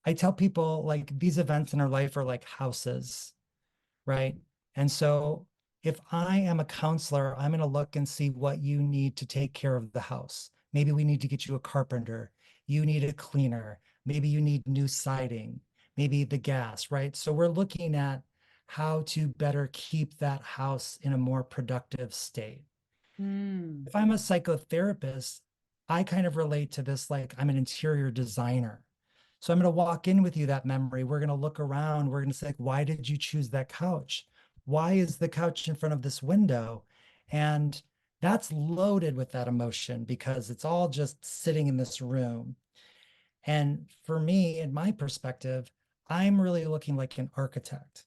I tell people like these events in our life are like houses, right? And so if I am a counselor, I'm going to look and see what you need to take care of the house. Maybe we need to get you a carpenter. You need a cleaner. Maybe you need new siding, maybe the gas, right? So we're looking at how to better keep that house in a more productive state. Mm. If I'm a psychotherapist, I kind of relate to this like I'm an interior designer. So I'm going to walk in with you that memory. We're going to look around. We're going to say, like, why did you choose that couch? Why is the couch in front of this window? And that's loaded with that emotion because it's all just sitting in this room. And for me, in my perspective, I'm really looking like an architect.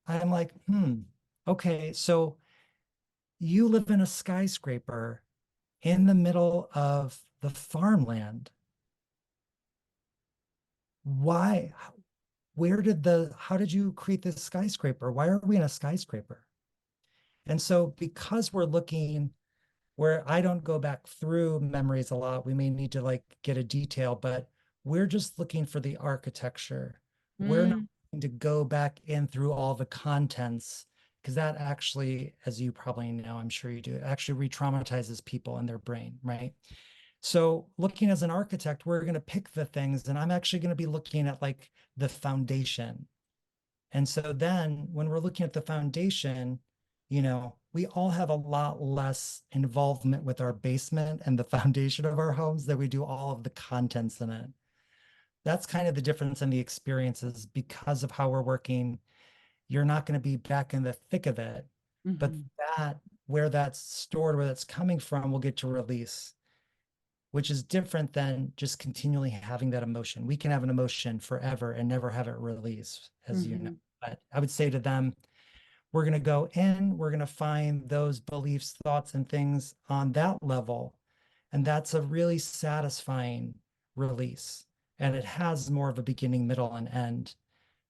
I'm like, okay, so you live in a skyscraper in the middle of the farmland. Why? How did you create this skyscraper? Why are we in a skyscraper? And so, because we're looking where I don't go back through memories a lot, we may need to like get a detail, but we're just looking for the architecture. We're not Mm. going to go back in through all the contents because that actually, as you probably know, I'm sure you do, actually re-traumatizes people in their brain, right? So looking as an architect, we're going to pick the things, and I'm actually going to be looking at like the foundation. And so then when we're looking at the foundation, we all have a lot less involvement with our basement and the foundation of our homes than we do all of the contents in it. That's kind of the difference in the experiences because of how we're working. You're not going to be back in the thick of it, but Mhm. that where that's stored, where that's coming from, will get to release, which is different than just continually having that emotion. We can have an emotion forever and never have it release, as you know. Mhm. But I would say to them, we're going to go in, we're going to find those beliefs, thoughts, and things on that level. And that's a really satisfying release. And it has more of a beginning, middle, and end.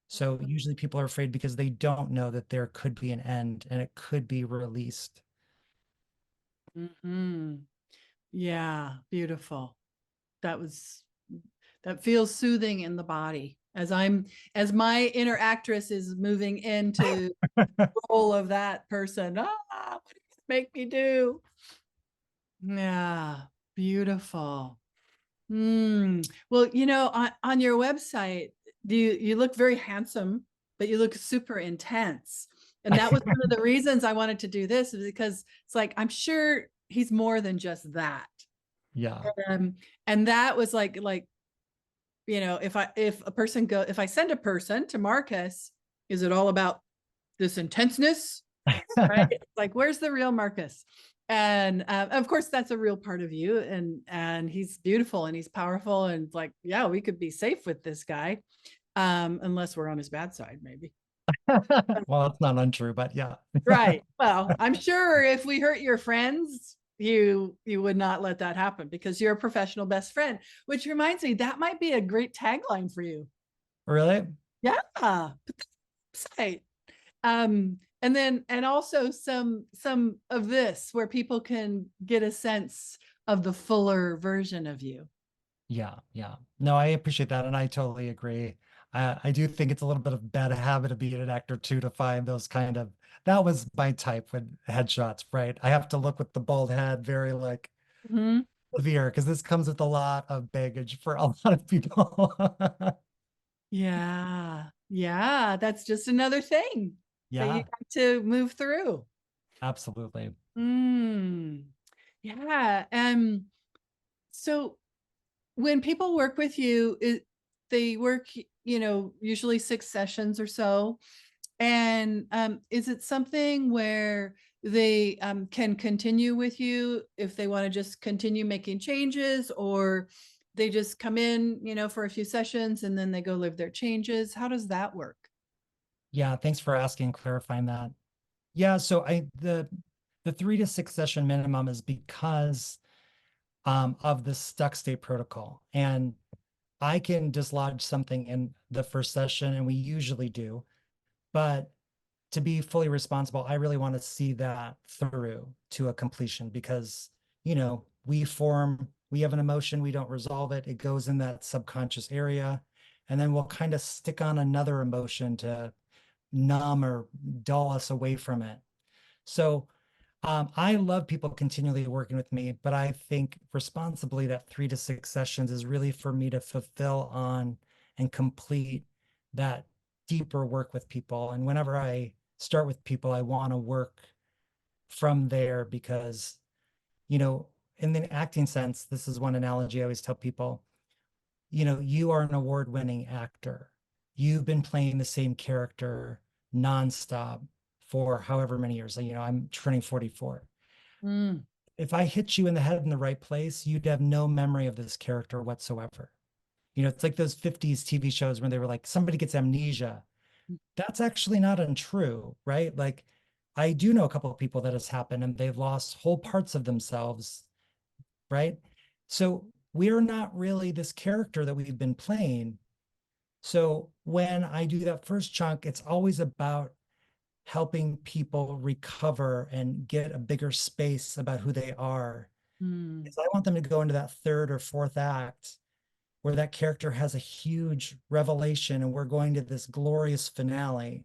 So usually people are afraid because they don't know that there could be an end and it could be released. Mhm. Yeah, beautiful. That was that feels soothing in the body as my inner actress is moving into the role of that person. What did you make me do? Yeah, beautiful. Well, on your website, you look very handsome, but you look super intense. And that was one of the reasons I wanted to do this, is because it's like I'm sure he's more than just that. Yeah. Um, and that was like if I send a person to Marcus, is it all about this intenseness? Right? It's like, where's the real Marcus? And of course, that's a real part of you, and he's beautiful and he's powerful, and like, yeah, we could be safe with this guy, unless we're on his bad side, maybe. Well, that's not untrue, but yeah. Right. Well, I'm sure if we hurt your friends, you would not let that happen because you're a professional best friend. Which reminds me, that might be a great tagline for you. Really? Yeah, put that website. And also some of this where people can get a sense of the fuller version of you. Yeah, yeah. No, I appreciate that, and I totally agree. I do think it's a little bit of bad habit of being an actor too to find those kind of. That was my type with headshots, right? I have to look with the bald head, very like Mhm. severe, because this comes with a lot of baggage for a lot of people. Yeah. Yeah, that's just another thing that you Yeah, got to move through. absolutely. Mm. Yeah. So when people work with you, they work, usually 6 sessions or so. And is it something where they can continue with you if they want to just continue making changes, or they just come in, for a few sessions and then they go live their changes? How does that work? Yeah, thanks for asking, clarifying that. Yeah, so the 3 to 6 session minimum is because of the stuck state protocol. And I can dislodge something in the first session, and we usually do. But to be fully responsible, I really want to see that through to a completion because, we have an emotion, we don't resolve it, it goes in that subconscious area. And then we'll kind of stick on another emotion to numb or dull us away from it. So I love people continually working with me, but I think responsibly that 3 to 6 sessions is really for me to fulfill on and complete that deeper work with people. And whenever I start with people, I want to work from there because, you know, in the acting sense, this is one analogy I always tell people, you know, you are an award-winning actor. You've been playing the same character nonstop for however many years. You know, I'm turning 44. Mm, If I hit you in the head in the right place, you'd have no memory of this character whatsoever. You know, it's like those 50s TV shows when they were like, somebody gets amnesia. That's actually not untrue, right? Like, I do know a couple of people that has happened and they've lost whole parts of themselves, right? So we're not really this character that we've been playing. So when I do that first chunk, it's always about helping people recover and get a bigger space about who they are. mm, Is I want them to go into that third or fourth act where that character has a huge revelation and we're going to this glorious finale.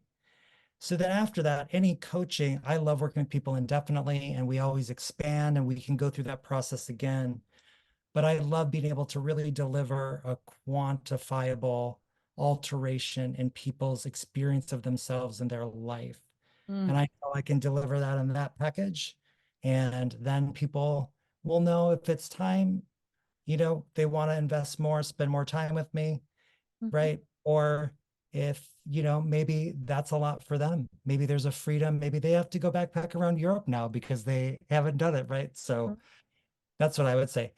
So then after that, any coaching, I love working with people indefinitely and we always expand and we can go through that process again. But I love being able to really deliver a quantifiable alteration in people's experience of themselves and their life. And mm, I know I can deliver that in that package. And then people will know if it's time, you know, they want to invest more, spend more time with me, mhm, right? Or if, you know, maybe that's a lot for them. Maybe there's a freedom. Maybe they have to go backpack around Europe now because they haven't done it, right? So mhm. that's what I would say.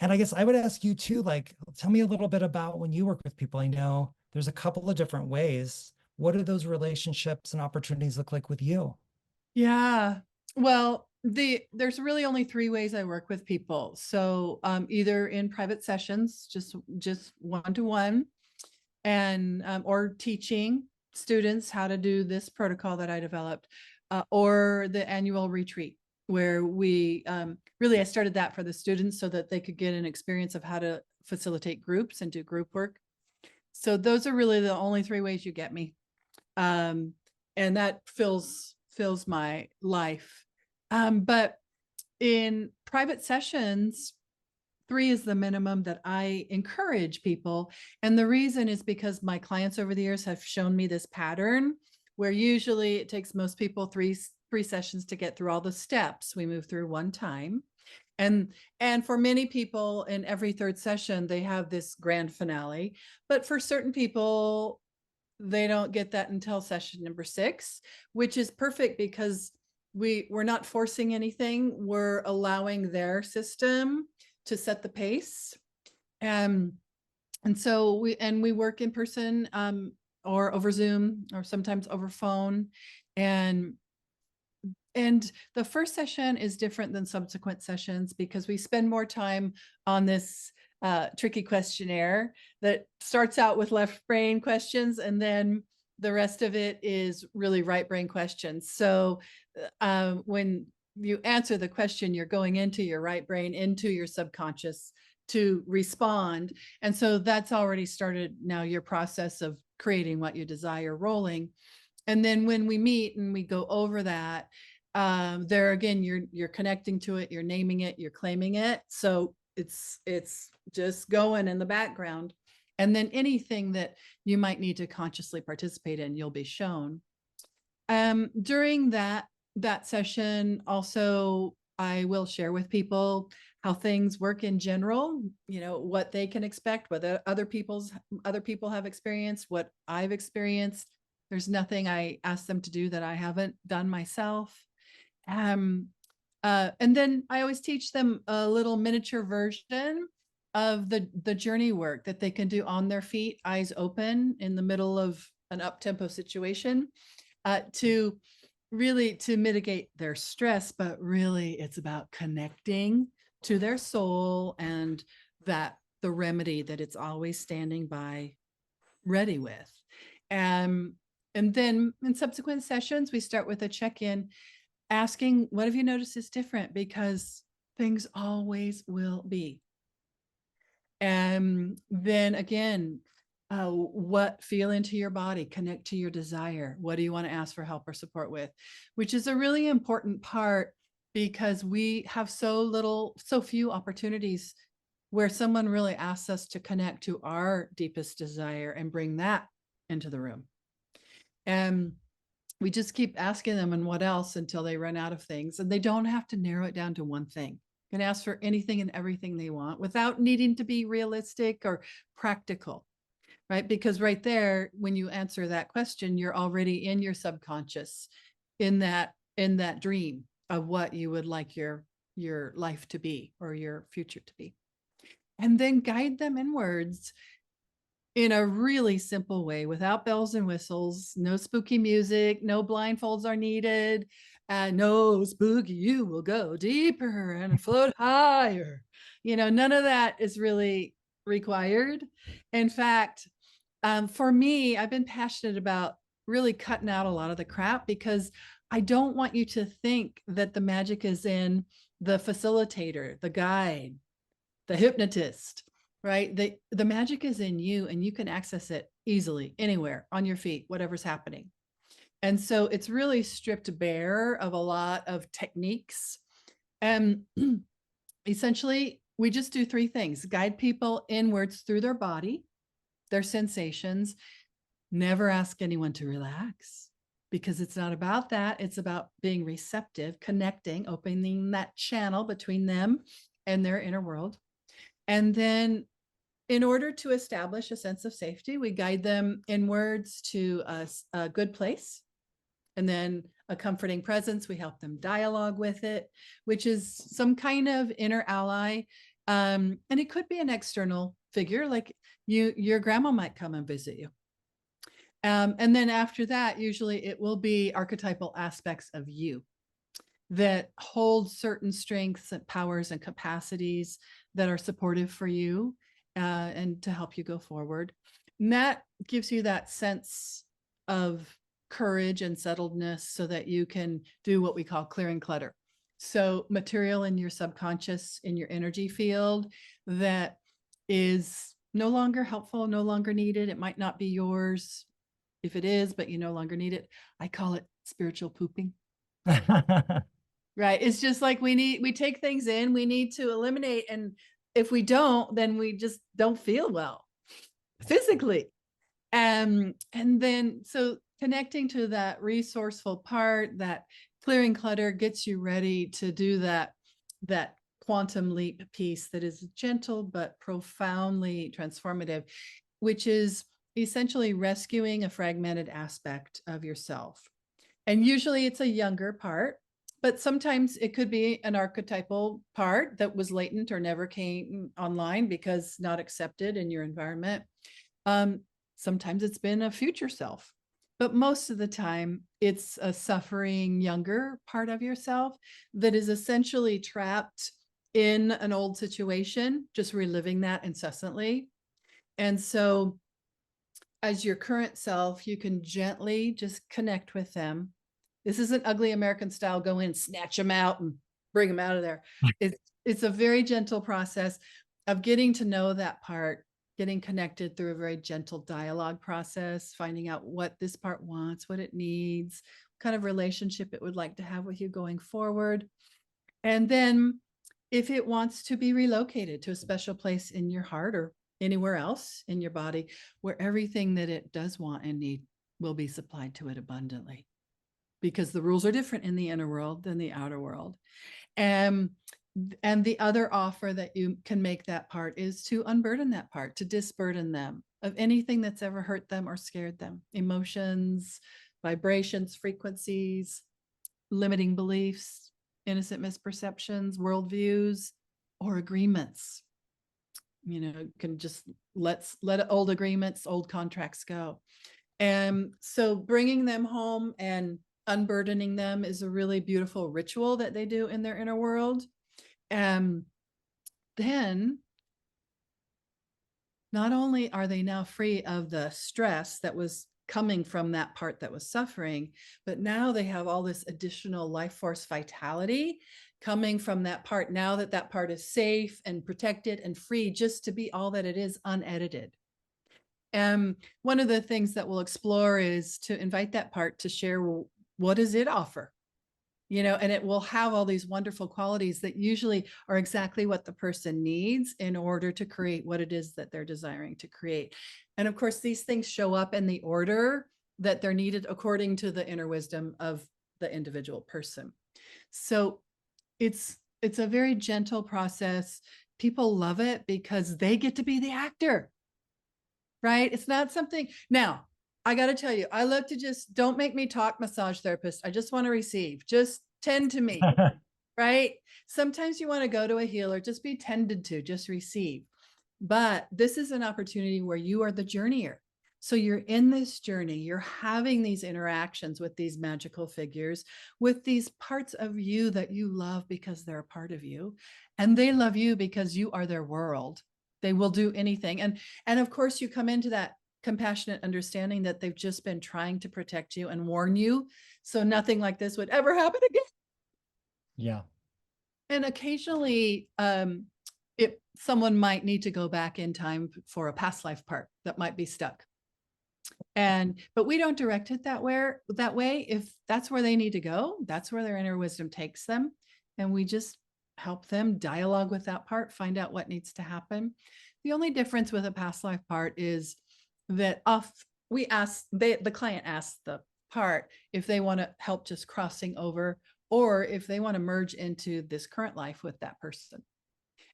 And I guess I would ask you too, like, tell me a little bit about when you work with people. I know there's a couple of different ways. What do those relationships and opportunities look like with you? Yeah. Well, there's really only three ways I work with people. So either in private sessions, just one to one, and or teaching students how to do this protocol that I developed, or the annual retreat where we really I started that for the students so that they could get an experience of how to facilitate groups and do group work. So those are really the only three ways you get me, um, and that fills my life. But in private sessions, three is the minimum that I encourage people. And the reason is because my clients over the years have shown me this pattern where usually it takes most people three sessions to get through all the steps we move through one time. And for many people in every third session, they have this grand finale. But for certain people, they don't get that until session number 6, which is perfect because we're not forcing anything. We're allowing their system to set the pace. Um, and so we work in person, or over Zoom or sometimes over phone. And and the first session is different than subsequent sessions because we spend more time on this tricky questionnaire that starts out with left brain questions, and then the rest of it is really right brain questions. So when you answer the question, you're going into your right brain, into your subconscious to respond. And so that's already started now your process of creating what you desire rolling. And then when we meet and we go over that, there again, you're connecting to it, you're naming it, you're claiming it. So it's just going in the background. And then anything that you might need to consciously participate in, you'll be shown. During that session, also I will share with people how things work in general, what they can expect, what other people have experienced, what I've experienced. There's nothing I ask them to do that I haven't done myself. Um, and then I always teach them a little miniature version of the journey work that they can do on their feet, eyes open, in the middle of an up tempo situation, to really to mitigate their stress. But really, it's about connecting to their soul and that the remedy that it's always standing by, ready with. Um, and then in subsequent sessions, we start with a check-in asking, what have you noticed is different? Because things always will be. And then again, what feel into your body, connect to your desire. What do you want to ask for help or support with? Which is a really important part. because we have so few opportunities where someone really asks us to connect to our deepest desire and bring that into the room. And we just keep asking them and what else until they run out of things. And they don't have to narrow it down to one thing. They can ask for anything and everything they want without needing to be realistic or practical, right? Because right there, when you answer that question, you're already in your subconscious, in that dream of what you would like your life to be or your future to be. And then guide them inwards in a really simple way, without bells and whistles, no spooky music, no blindfolds are needed, no spooky, you will go deeper and float higher. None of that is really required. In fact, for me, I've been passionate about really cutting out a lot of the crap, because I don't want you to think that the magic is in the facilitator, the guide, the hypnotist, right? The magic is in you, and you can access it easily anywhere on your feet, whatever's happening. And so it's really stripped bare of a lot of techniques. And essentially, we just do three things: guide people inwards through their body, their sensations. Never ask anyone to relax, because it's not about that. It's about being receptive, connecting, opening that channel between them and their inner world. And then, in order to establish a sense of safety, we guide them inwards to a good place, and then a comforting presence. We help them dialogue with it, which is some kind of inner ally. And it could be an external figure, like your grandma might come and visit you. And then after that, usually it will be archetypal aspects of you that hold certain strengths and powers and capacities that are supportive for you, and to help you go forward. And that gives you that sense of courage and settledness, so that you can do what we call clearing clutter. So material in your subconscious, in your energy field, that is no longer helpful, no longer needed. It might not be yours if it is, but you no longer need it. I call it spiritual pooping. Right. It's just like we take things in, we need to eliminate. And if we don't, then we just don't feel well physically. And then, so connecting to that resourceful part, that clearing clutter, gets you ready to do that quantum leap piece that is gentle but profoundly transformative, which is essentially rescuing a fragmented aspect of yourself. And usually it's a younger part, but sometimes it could be an archetypal part that was latent or never came online because not accepted in your environment. Sometimes it's been a future self, but most of the time it's a suffering younger part of yourself that is essentially trapped in an old situation, just reliving that incessantly. And so as your current self, you can gently just connect with them. This isn't ugly American style, go in, snatch them out and bring them out of there. It's a very gentle process of getting to know that part, getting connected through a very gentle dialogue process, finding out what this part wants, what it needs, what kind of relationship it would like to have with you going forward. And then if it wants to be relocated to a special place in your heart or anywhere else in your body, where everything that it does want and need will be supplied to it abundantly, because the rules are different in the inner world than the outer world. And the other offer that you can make that part is to unburden that part, to disburden them of anything that's ever hurt them or scared them: emotions, vibrations, frequencies, limiting beliefs, innocent misperceptions, worldviews, or agreements. Can just let old agreements, old contracts go. And so bringing them home and unburdening them is a really beautiful ritual that they do in their inner world. And then not only are they now free of the stress that was coming from that part that was suffering, but now they have all this additional life force vitality coming from that part, now that that part is safe and protected and free just to be all that it is, unedited. And one of the things that we'll explore is to invite that part to share, well, what does it offer? and it will have all these wonderful qualities that usually are exactly what the person needs in order to create what it is that they're desiring to create. And of course, these things show up in the order that they're needed according to the inner wisdom of the individual person. So it's a very gentle process. People love it because they get to be the actor, right? It's not something. Now, I got to tell you, I love to just don't make me talk, massage therapist. I just want to receive. Just tend to me, right? Sometimes you want to go to a healer, just be tended to, just receive. But this is an opportunity where you are the journeyer. So you're in this journey, you're having these interactions with these magical figures, with these parts of you that you love because they're a part of you, and they love you because you are their world. They will do anything. And of course you come into that compassionate understanding that they've just been trying to protect you and warn you so nothing like this would ever happen again. Yeah. And occasionally someone might need to go back in time for a past life part that might be stuck. But we don't direct it that way. If that's where they need to go, that's where their inner wisdom takes them. And we just help them dialogue with that part, find out what needs to happen. The only difference with a past life part is that the client asks the part if they want to help just crossing over, or if they want to merge into this current life with that person.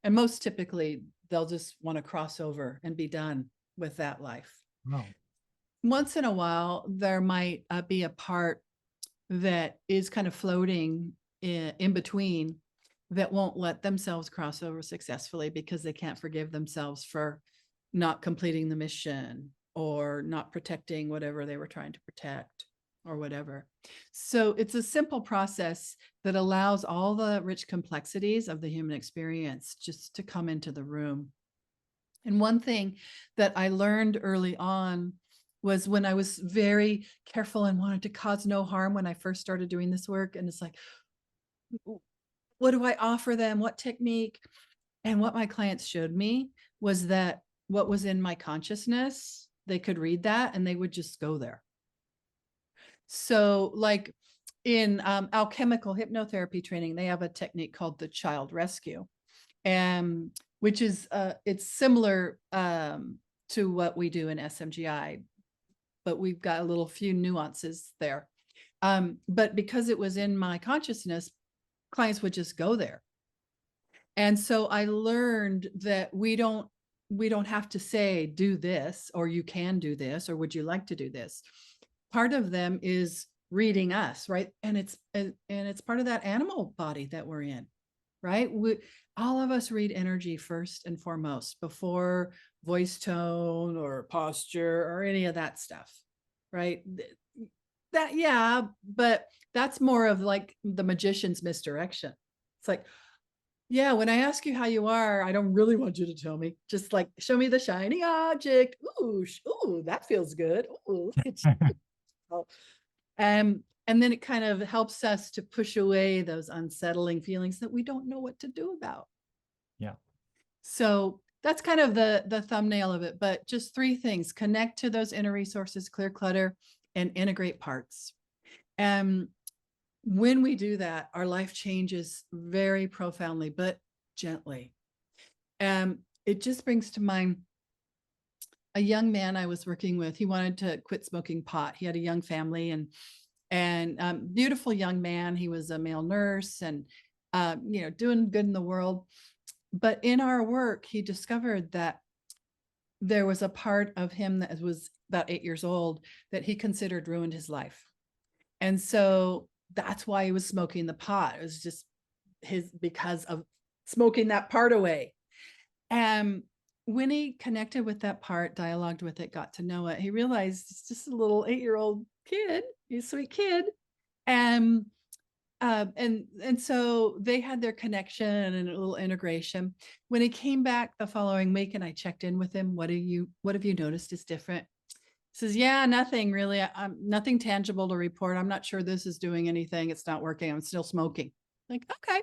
And most typically, they'll just want to cross over and be done with that life. Wow. Once in a while, there might be a part that is kind of floating in between that won't let themselves cross over successfully because they can't forgive themselves for not completing the mission or not protecting whatever they were trying to protect or whatever. So it's a simple process that allows all the rich complexities of the human experience just to come into the room. And one thing that I learned early on was when I was very careful and wanted to cause no harm when I first started doing this work. And it's like, what do I offer them? What technique? And what my clients showed me was that what was in my consciousness, they could read that and they would just go there. So like in alchemical hypnotherapy training, they have a technique called the child rescue, and which is it's similar to what we do in SMGI, but we've got a little few nuances there. But because it was in my consciousness, clients would just go there. And so I learned that we don't have to say, do this, or you can do this, or would you like to do this? Part of them is reading us, right? And it's part of that animal body that we're in, right? All of us read energy first and foremost before voice tone or posture or any of that stuff, right? Yeah, but that's more of like the magician's misdirection. It's like, yeah, when I ask you how you are, I don't really want you to tell me. Just like, show me the shiny object. Ooh, that feels good. Ooh, look at you. And then it kind of helps us to push away those unsettling feelings that we don't know what to do about. Yeah. So that's kind of the thumbnail of it. But just three things: connect to those inner resources, clear clutter, and integrate parts. And when we do that, our life changes very profoundly, but gently. It just brings to mind a young man I was working with. He wanted to quit smoking pot. He had a young family and beautiful young man. He was a male nurse and doing good in the world. But in our work, he discovered that there was a part of him that was about 8 years old that he considered ruined his life. And so that's why he was smoking the pot. It was just because of smoking that part away. And when he connected with that part, dialogued with it, got to know it, he realized it's just a little 8-year-old kid. He's a sweet kid. And so they had their connection and a little integration. When he came back the following week and I checked in with him, what have you noticed is different? He says, yeah, nothing really. Nothing tangible to report. I'm not sure this is doing anything. It's not working. I'm still smoking. Like, okay.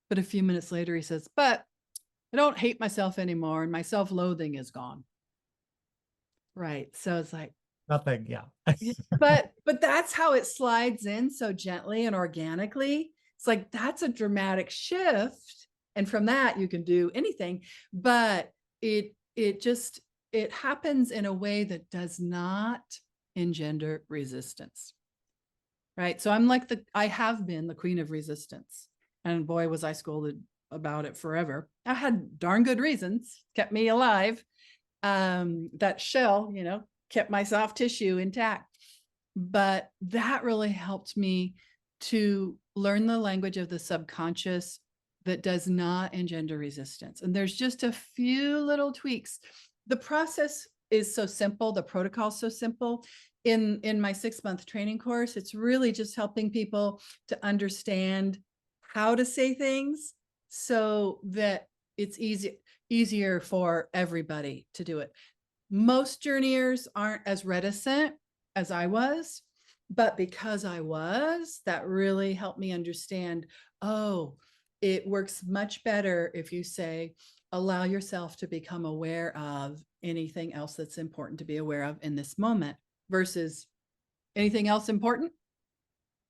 But a few minutes later, he says, but I don't hate myself anymore. And my self-loathing is gone. Right. So it's like, Nothing. Yeah. but that's how it slides in so gently and organically. It's like, that's a dramatic shift. And from that, you can do anything, but it just, it happens in a way that does not engender resistance. Right. So I have been the queen of resistance. And boy, was I scolded about it forever. I had darn good reasons, kept me alive. That shell, kept my soft tissue intact. But that really helped me to learn the language of the subconscious that does not engender resistance. And there's just a few little tweaks. The process is so simple, the protocol is so simple. In my 6-month training course, it's really just helping people to understand how to say things so that it's easier for everybody to do it. Most journeyers aren't as reticent as I was, but because I was, that really helped me understand, oh, it works much better if you say, allow yourself to become aware of anything else that's important to be aware of in this moment versus anything else important.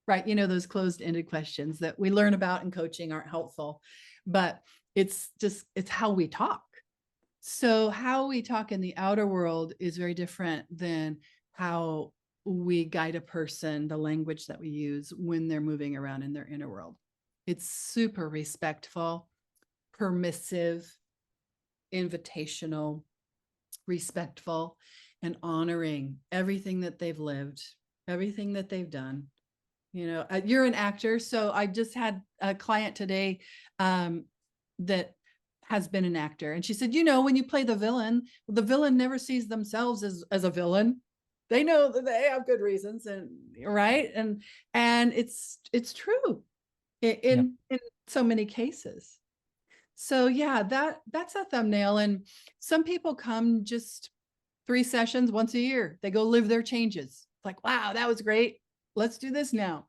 Right. Those closed-ended questions that we learn about in coaching aren't helpful, but it's how we talk. So how we talk in the outer world is very different than how we guide a person, the language that we use when they're moving around in their inner world. It's super respectful, permissive, invitational, respectful, and honoring everything that they've lived, everything that they've done. You're an actor. So I just had a client today that has been an actor. And she said, when you play the villain never sees themselves as a villain. They know that they have good reasons, and right. And it's true in so many cases. So yeah, that's a thumbnail. And some people come just 3 sessions once a year. They go live their changes. Like, wow, that was great. Let's do this now.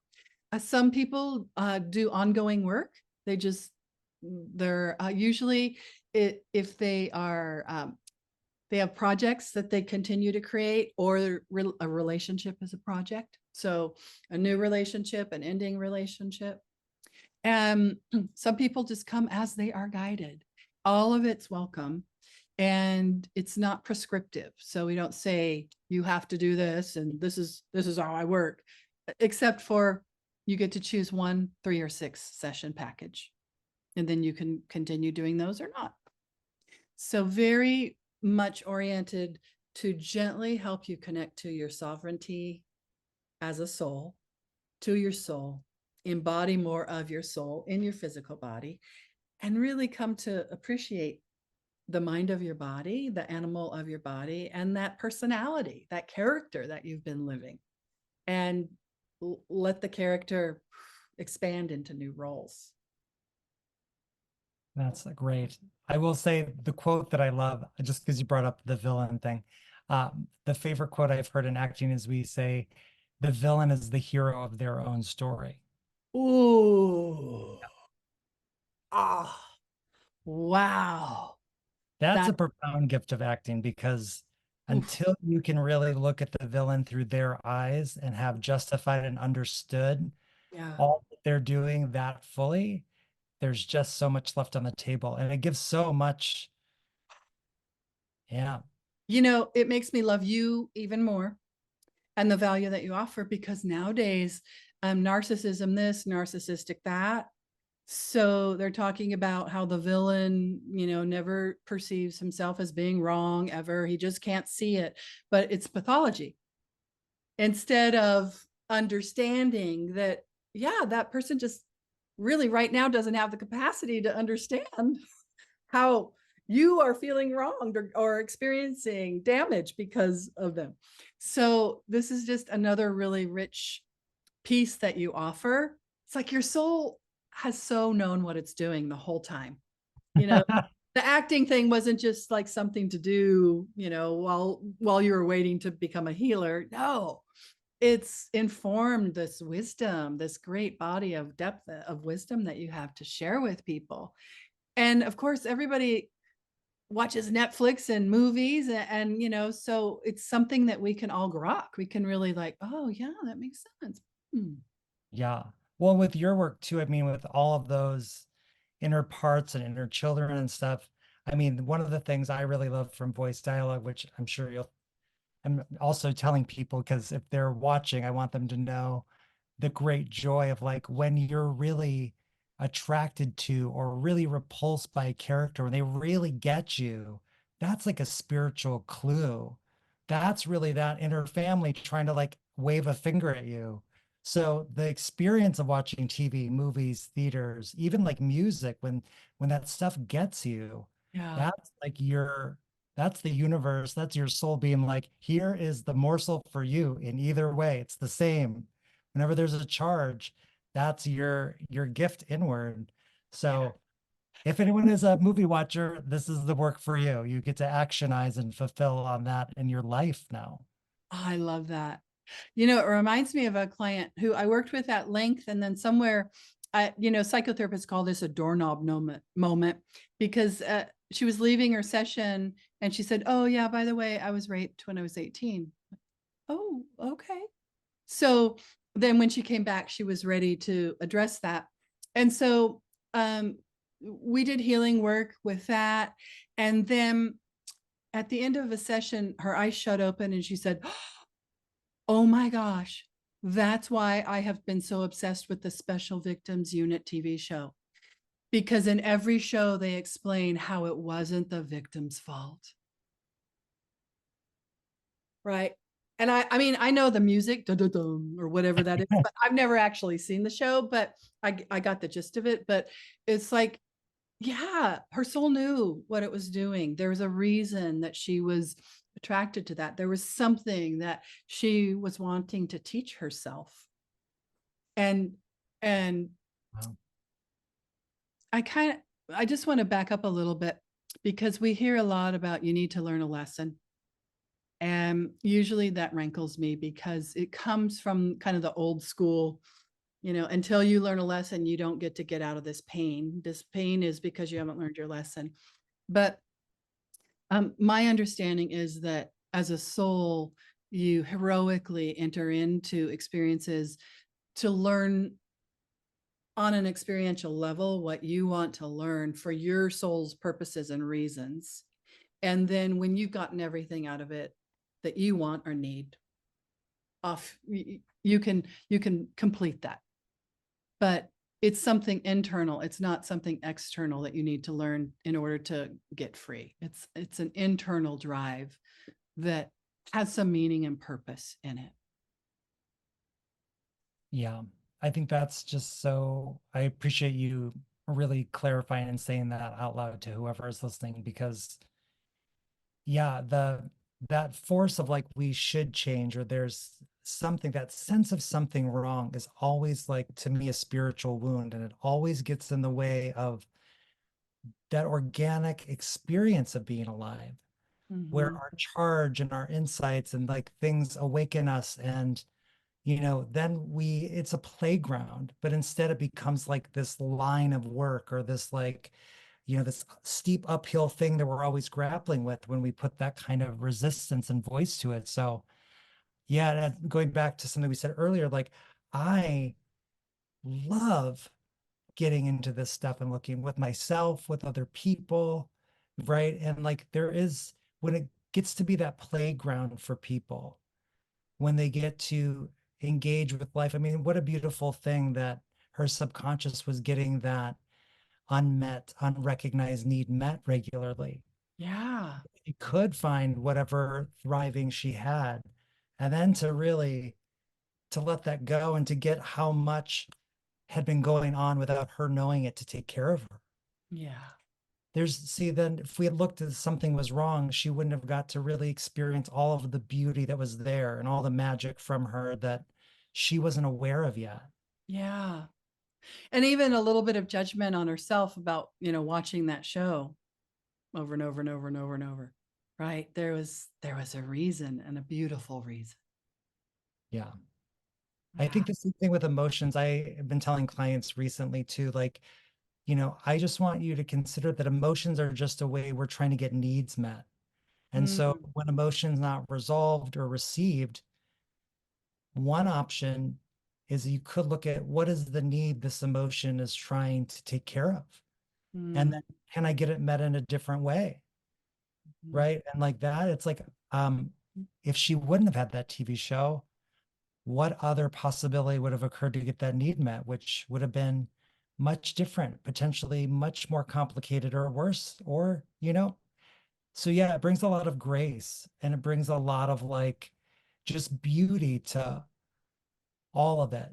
Some people do ongoing work. They're usually if they are they have projects that they continue to create, or a relationship is a project. So a new relationship, an ending relationship. And some people just come as they are guided. All of it's welcome. And it's not prescriptive. So we don't say you have to do this and this is how I work, except for you get to choose 1, 3, or 6 session package. And then you can continue doing those or not. So very much oriented to gently help you connect to your sovereignty as a soul, to your soul, embody more of your soul in your physical body, and really come to appreciate the mind of your body, the animal of your body, and that personality, that character that you've been living, and let the character expand into new roles. That's great. I will say the quote that I love, just because you brought up the villain thing. The favorite quote I've heard in acting is we say, the villain is the hero of their own story. Ooh. Ah, wow. That's That, a profound gift of acting, because oof, until you can really look at the villain through their eyes and have justified and understood yeah. all that they're doing that fully, there's just so much left on the table. And it gives so much. Yeah. It makes me love you even more and the value that you offer, because nowadays, narcissism this, narcissistic that. So they're talking about how the villain, never perceives himself as being wrong ever. He just can't see it, but it's pathology. Instead of understanding that, yeah, that person just really right now doesn't have the capacity to understand how you are feeling wronged or experiencing damage because of them. So this is just another really rich piece that you offer. It's like your soul has so known what it's doing the whole time. The acting thing wasn't just like something to do, while you were waiting to become a healer. No, it's informed this wisdom, this great body of depth of wisdom that you have to share with people. And of course, everybody watches Netflix and movies, and so it's something that we can all grok. We can really like, oh yeah, that makes sense. Yeah. Well, with your work too, I mean, with all of those inner parts and inner children and stuff, I mean, one of the things I really love from voice dialogue, which I'm sure I'm also telling people because if they're watching, I want them to know the great joy of like when you're really attracted to or really repulsed by a character, when they really get you, that's like a spiritual clue. That's really that inner family trying to like wave a finger at you. So the experience of watching TV, movies, theaters, even like music, when that stuff gets you, Yeah. that's like your that's the universe, that's your soul being like, here is the morsel for you in either way. It's the same. Whenever there's a charge, that's your gift inward. Yeah. So if anyone is a movie watcher, this is the work for you. You get to actionize and fulfill on that in your life now. I love that. You know, it reminds me of a client who I worked with at length, and then somewhere, psychotherapists call this a doorknob moment because she was leaving her session and she said, "Oh yeah, by the way, I was raped when I was 18." Oh, okay. So then when she came back, she was ready to address that. And so um, we did healing work with that. And then at the end of a session, her eyes shut open and she said, "Oh my gosh, that's why I have been so obsessed with the Special Victims Unit TV show. Because in every show, they explain how it wasn't the victim's fault." Right. And I mean, I know the music, or whatever that is, but I've never actually seen the show, but I got the gist of it. But it's like, yeah, her soul knew what it was doing. There was a reason that she was attracted to that. There was something that she was wanting to teach herself. And and Wow. I kind of I just want to back up a little bit because we hear a lot about you need to learn a lesson. And usually that rankles me because it comes from kind of the old school, until you learn a lesson, you don't get out of this pain. This pain is because you haven't learned your lesson. But my understanding is that as a soul, you heroically enter into experiences to learn on an experiential level what you want to learn for your soul's purposes and reasons. And then when you've gotten everything out of it that you want or need, off you can complete that. But it's something internal, it's not something external that you need to learn in order to get free. It's an internal drive that has some meaning and purpose in it. Yeah. I think that's just so, I appreciate you really clarifying and saying that out loud to whoever is listening because yeah, that force of like we should change or there's something, that sense of something wrong is always like to me a spiritual wound, and it always gets in the way of that organic experience of being alive, where Mm-hmm. our charge and our insights and like things awaken us, and then it's a playground, but instead it becomes like this line of work or this like this steep uphill thing that we're always grappling with when we put that kind of resistance and voice to it. So, yeah, going back to something we said earlier, like I love getting into this stuff and looking with myself, with other people, right? And like when it gets to be that playground for people, when they get to engage with life. I mean, what a beautiful thing that her subconscious was getting that unmet, unrecognized need met regularly. Yeah. She could find whatever thriving she had, and then to really to let that go and to get how much had been going on without her knowing it to take care of her. Yeah. Then if we had looked at something was wrong, she wouldn't have got to really experience all of the beauty that was there and all the magic from her that she wasn't aware of yet. Yeah. And even a little bit of judgment on herself about, watching that show over and over and over and over and over. Right. There was a reason, and a beautiful reason. Yeah. I Yeah. think the same thing with emotions. I have been telling clients recently too, like, I just want you to consider that emotions are just a way we're trying to get needs met. And so Mm. when emotion's not resolved or received, one option is you could look at what is the need this emotion is trying to take care of. And Mm, then can I get it met in a different way? mm. Right. And like that, it's like, if she wouldn't have had that TV show, what other possibility would have occurred to get that need met, which would have been much different, potentially much more complicated or worse, or, so yeah, it brings a lot of grace and it brings a lot of like just beauty to all of it.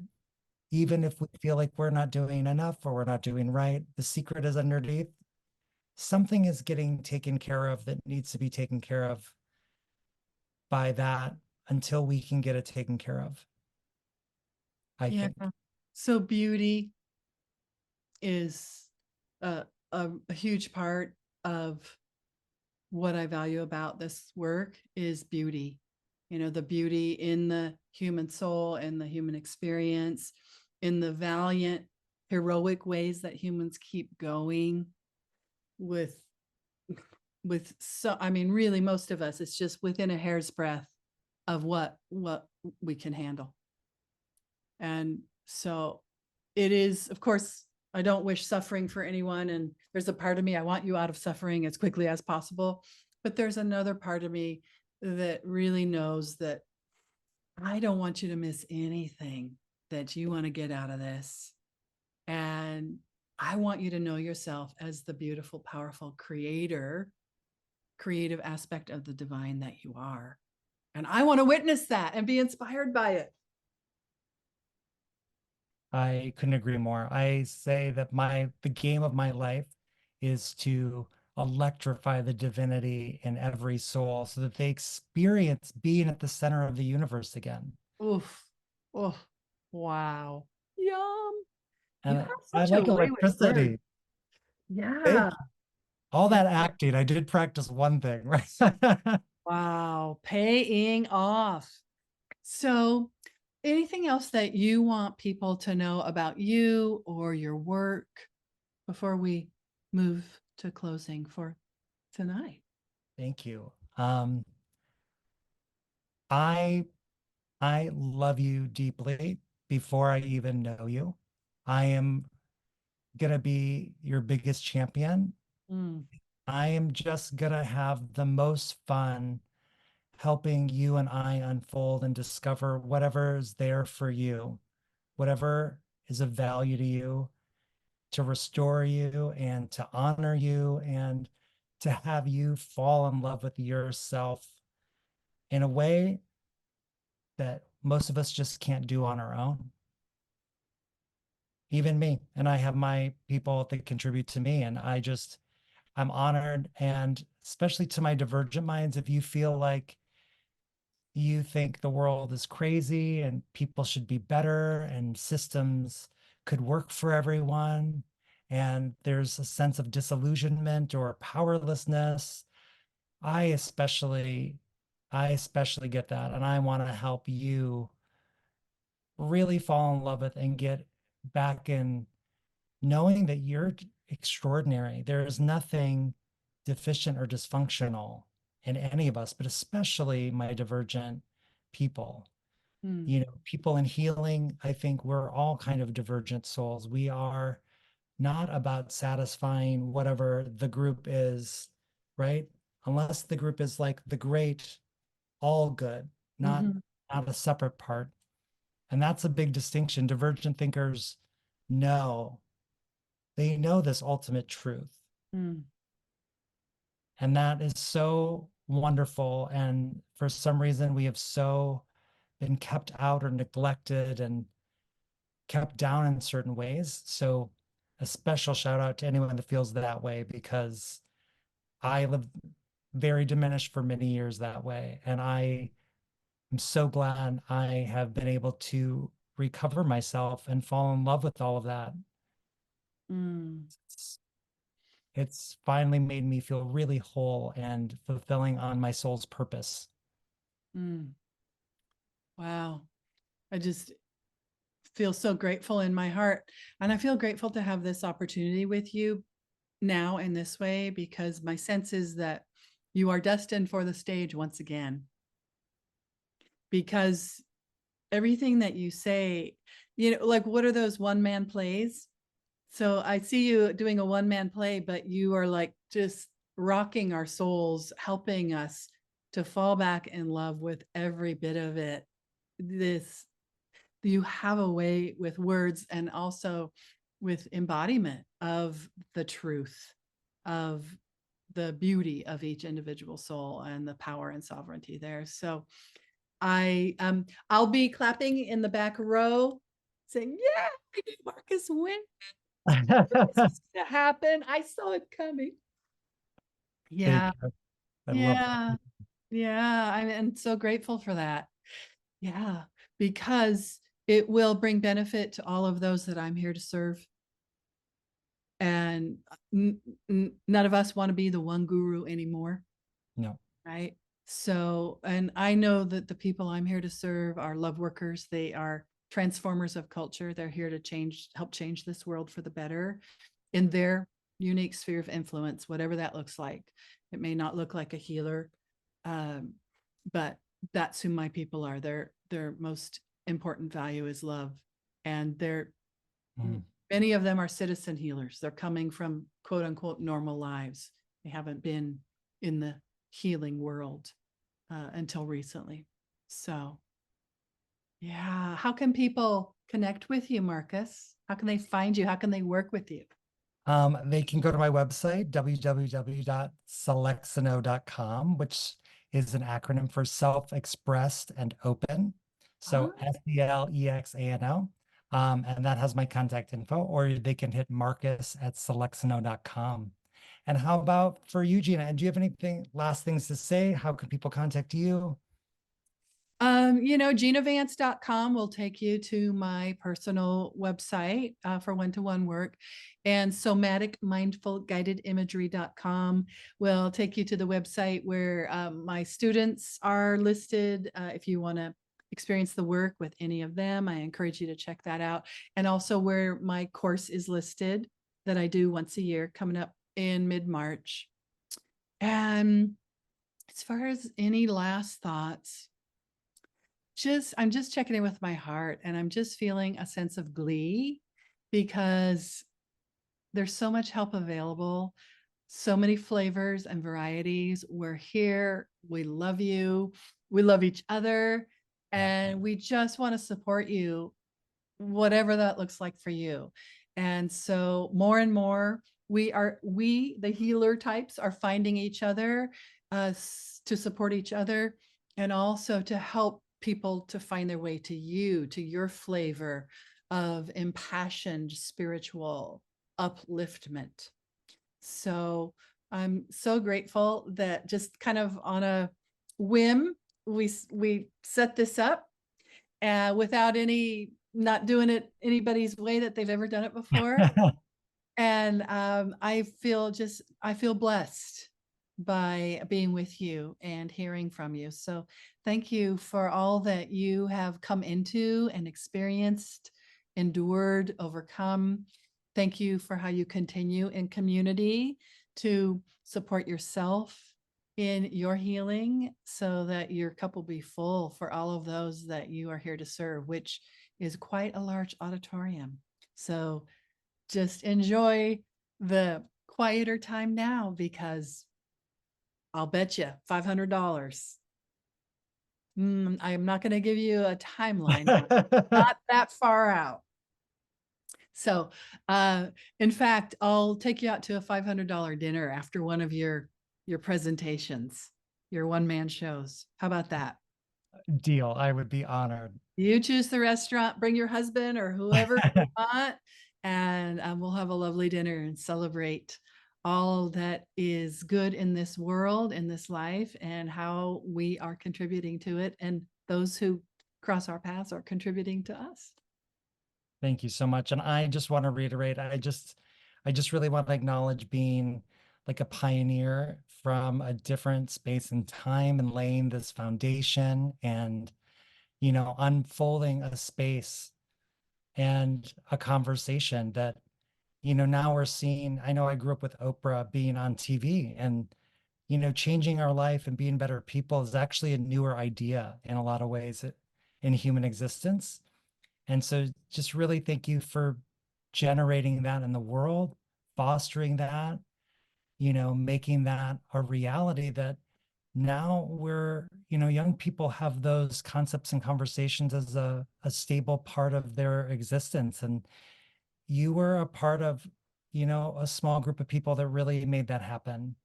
Even if we feel like we're not doing enough or we're not doing right, the secret is underneath. Something is getting taken care of that needs to be taken care of by that until we can get it taken care of, I Yeah. think. So beauty is a huge part of what I value about this work is beauty. You know, the beauty in the human soul and the human experience, in the valiant, heroic ways that humans keep going with so I mean, really most of us, it's just within a hair's breadth of what we can handle. And so it is, of course, I don't wish suffering for anyone. And there's a part of me, I want you out of suffering as quickly as possible. But there's another part of me that really knows that I don't want you to miss anything that you want to get out of this. And I want you to know yourself as the beautiful, powerful creative aspect of the divine that you are. And I want to witness that and be inspired by it. I couldn't agree more. I say that the game of my life is to electrify the divinity in every soul so that they experience being at the center of the universe again. Oof. Oh, wow. Yum. You And have I such a like way with words. electricity. Yeah. Thank you. All Yeah. that acting, I did practice one thing, right? Wow. Paying off. So, anything else that you want people to know about you or your work before we move to closing for tonight? Thank you. I I love you deeply before I even know you. I am gonna be your biggest champion. Mm, I am just gonna have the most fun helping you and I unfold and discover whatever is there for you, whatever is of value to you, to restore you and to honor you and to have you fall in love with yourself in a way that most of us just can't do on our own. Even me. And I have my people that contribute to me. And I'm honored. And especially to my divergent minds, if you feel like you think the world is crazy and people should be better and systems could work for everyone, and there's a sense of disillusionment or powerlessness, I especially, I especially get that. And I want to help you really fall in love with and get back in knowing that you're extraordinary. There is nothing deficient or dysfunctional in any of us, but especially my divergent people. mm, People in healing, I think we're all kind of divergent souls. We are not about satisfying whatever the group is, right? Unless the group is like the great, all good, not mhm, not a separate part. And that's a big distinction. Divergent thinkers know they know this ultimate truth. mm, And that is so wonderful. And for some reason, we have so been kept out or neglected and kept down in certain ways. So, a special shout out to anyone that feels that way because I lived very diminished for many years that way. And I am so glad I have been able to recover myself and fall in love with all of that. mm, It's, it's finally made me feel really whole and fulfilling on my soul's purpose. mm. Wow. I just feel so grateful in my heart. And I feel grateful to have this opportunity with you now in this way because my sense is that you are destined for the stage once again. Because everything that you say, like what are those one-man plays? So I see you doing a one-man play, but you are like just rocking our souls, helping us to fall back in love with every bit of it. This, you have a way with words and also with embodiment of the truth, of the beauty of each individual soul and the power and sovereignty there. So I'll be clapping in the back row saying, yeah, I knew Marcus win. This was gonna happen. I saw it coming. Thank Yeah, you. I love that. yeah, yeah. I'm so grateful for that. Yeah, because it will bring benefit to all of those that I'm here to serve. And none of us want to be the one guru anymore, No. right? So, and I know that the people I'm here to serve are love workers. They are transformers of culture. They're here to help change this world for the better in their unique sphere of influence, whatever that looks like. It may not look like a healer, um, but that's who my people are. Their most important value is love, and Mm. many of them are citizen healers. They're coming from quote unquote normal lives. They haven't been in the healing world until recently. So, yeah. How can people connect with you, Marcus? How can they find you? How can they work with you? They can go to my website, www.selexano.com, which is an acronym for self-expressed and open. Oh, So SELEXANO. And that has my contact info, or they can hit marcus@selexano.com. And how about for you, Gina? And do you have anything, last things to say? How can people contact you? GinaVance.com will take you to my personal website for one-to-one work. And Somatic Mindful Guided Imagery.com will take you to the website where my students are listed. If you want to experience the work with any of them, I encourage you to check that out. And also where my course is listed that I do once a year coming up in mid-March. And as far as any last thoughts, I'm just checking in with my heart, and I'm just feeling a sense of glee because there's so much help available, so many flavors and varieties. We're here. We love you. We love each other. Yeah. And we just want to support you, whatever that looks like for you. And so more and more, the healer types are finding each other to support each other, and also to help people to find their way to you, to your flavor of impassioned spiritual upliftment. So I'm so grateful that just kind of on a whim, we set this up without not doing it anybody's way that they've ever done it before. And I feel blessed by being with you and hearing from you. So thank you for all that you have come into and experienced, endured, overcome. Thank you for how you continue in community to support yourself in your healing so that your cup will be full for all of those that you are here to serve, which is quite a large auditorium. So just enjoy the quieter time now, because I'll bet you $500. I'm not going to give you a timeline, not that far out. So, in fact, I'll take you out to a $500 dinner after one of your presentations, your one-man shows. How about that? Deal. I would be honored. You choose the restaurant, bring your husband or whoever you want, and we'll have a lovely dinner and celebrate all that is good in this world, in this life, and how we are contributing to it. And those who cross our paths are contributing to us. Thank you so much. And I just want to reiterate, I just really want to acknowledge being like a pioneer from a different space and time and laying this foundation and, unfolding a space and a conversation that, now we're seeing. I know I grew up with Oprah being on TV, and, changing our life and being better people is actually a newer idea in a lot of ways in human existence. And so just really thank you for generating that in the world, fostering that, making that a reality that now young people have those concepts and conversations as a stable part of their existence. And you were a part of, a small group of people that really made that happen.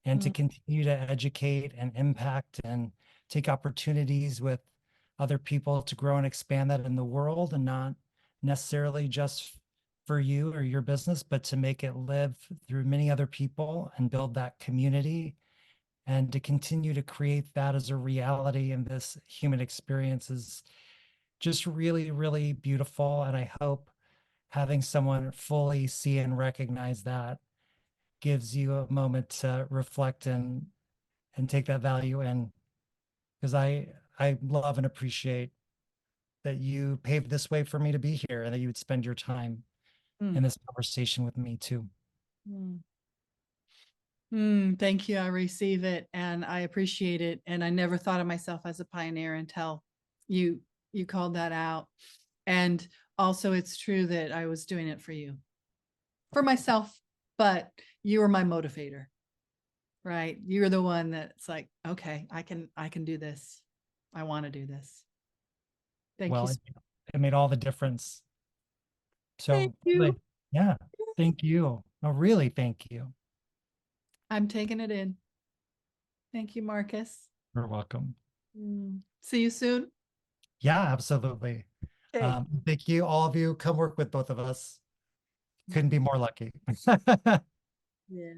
And to Mm, continue to educate and impact and take opportunities with other people to grow and expand that in the world, and not necessarily just for you or your business, but to make it live through many other people and build that community, and to continue to create that as a reality in this human experience is just really, really beautiful. And I hope having someone fully see and recognize that gives you a moment to reflect and take that value in, because I love and appreciate that you paved this way for me to be here and that you would spend your time in mm, this conversation with me too. mm. Thank you. I receive it and I appreciate it. And I never thought of myself as a pioneer until you you called that out. And also it's true that I was doing it for you, for myself, but you were my motivator, right? You're the one that's like, okay, I can do this. I want to do this. Thank you. Well, it made all the difference. Thank So you. really, yeah, thank you. No, really, thank you. I'm taking it in. Thank you, Marcus. You're welcome. See you soon. Yeah, absolutely. Okay. Thank you, all of you. Come work with both of us. Couldn't be more lucky. Yeah.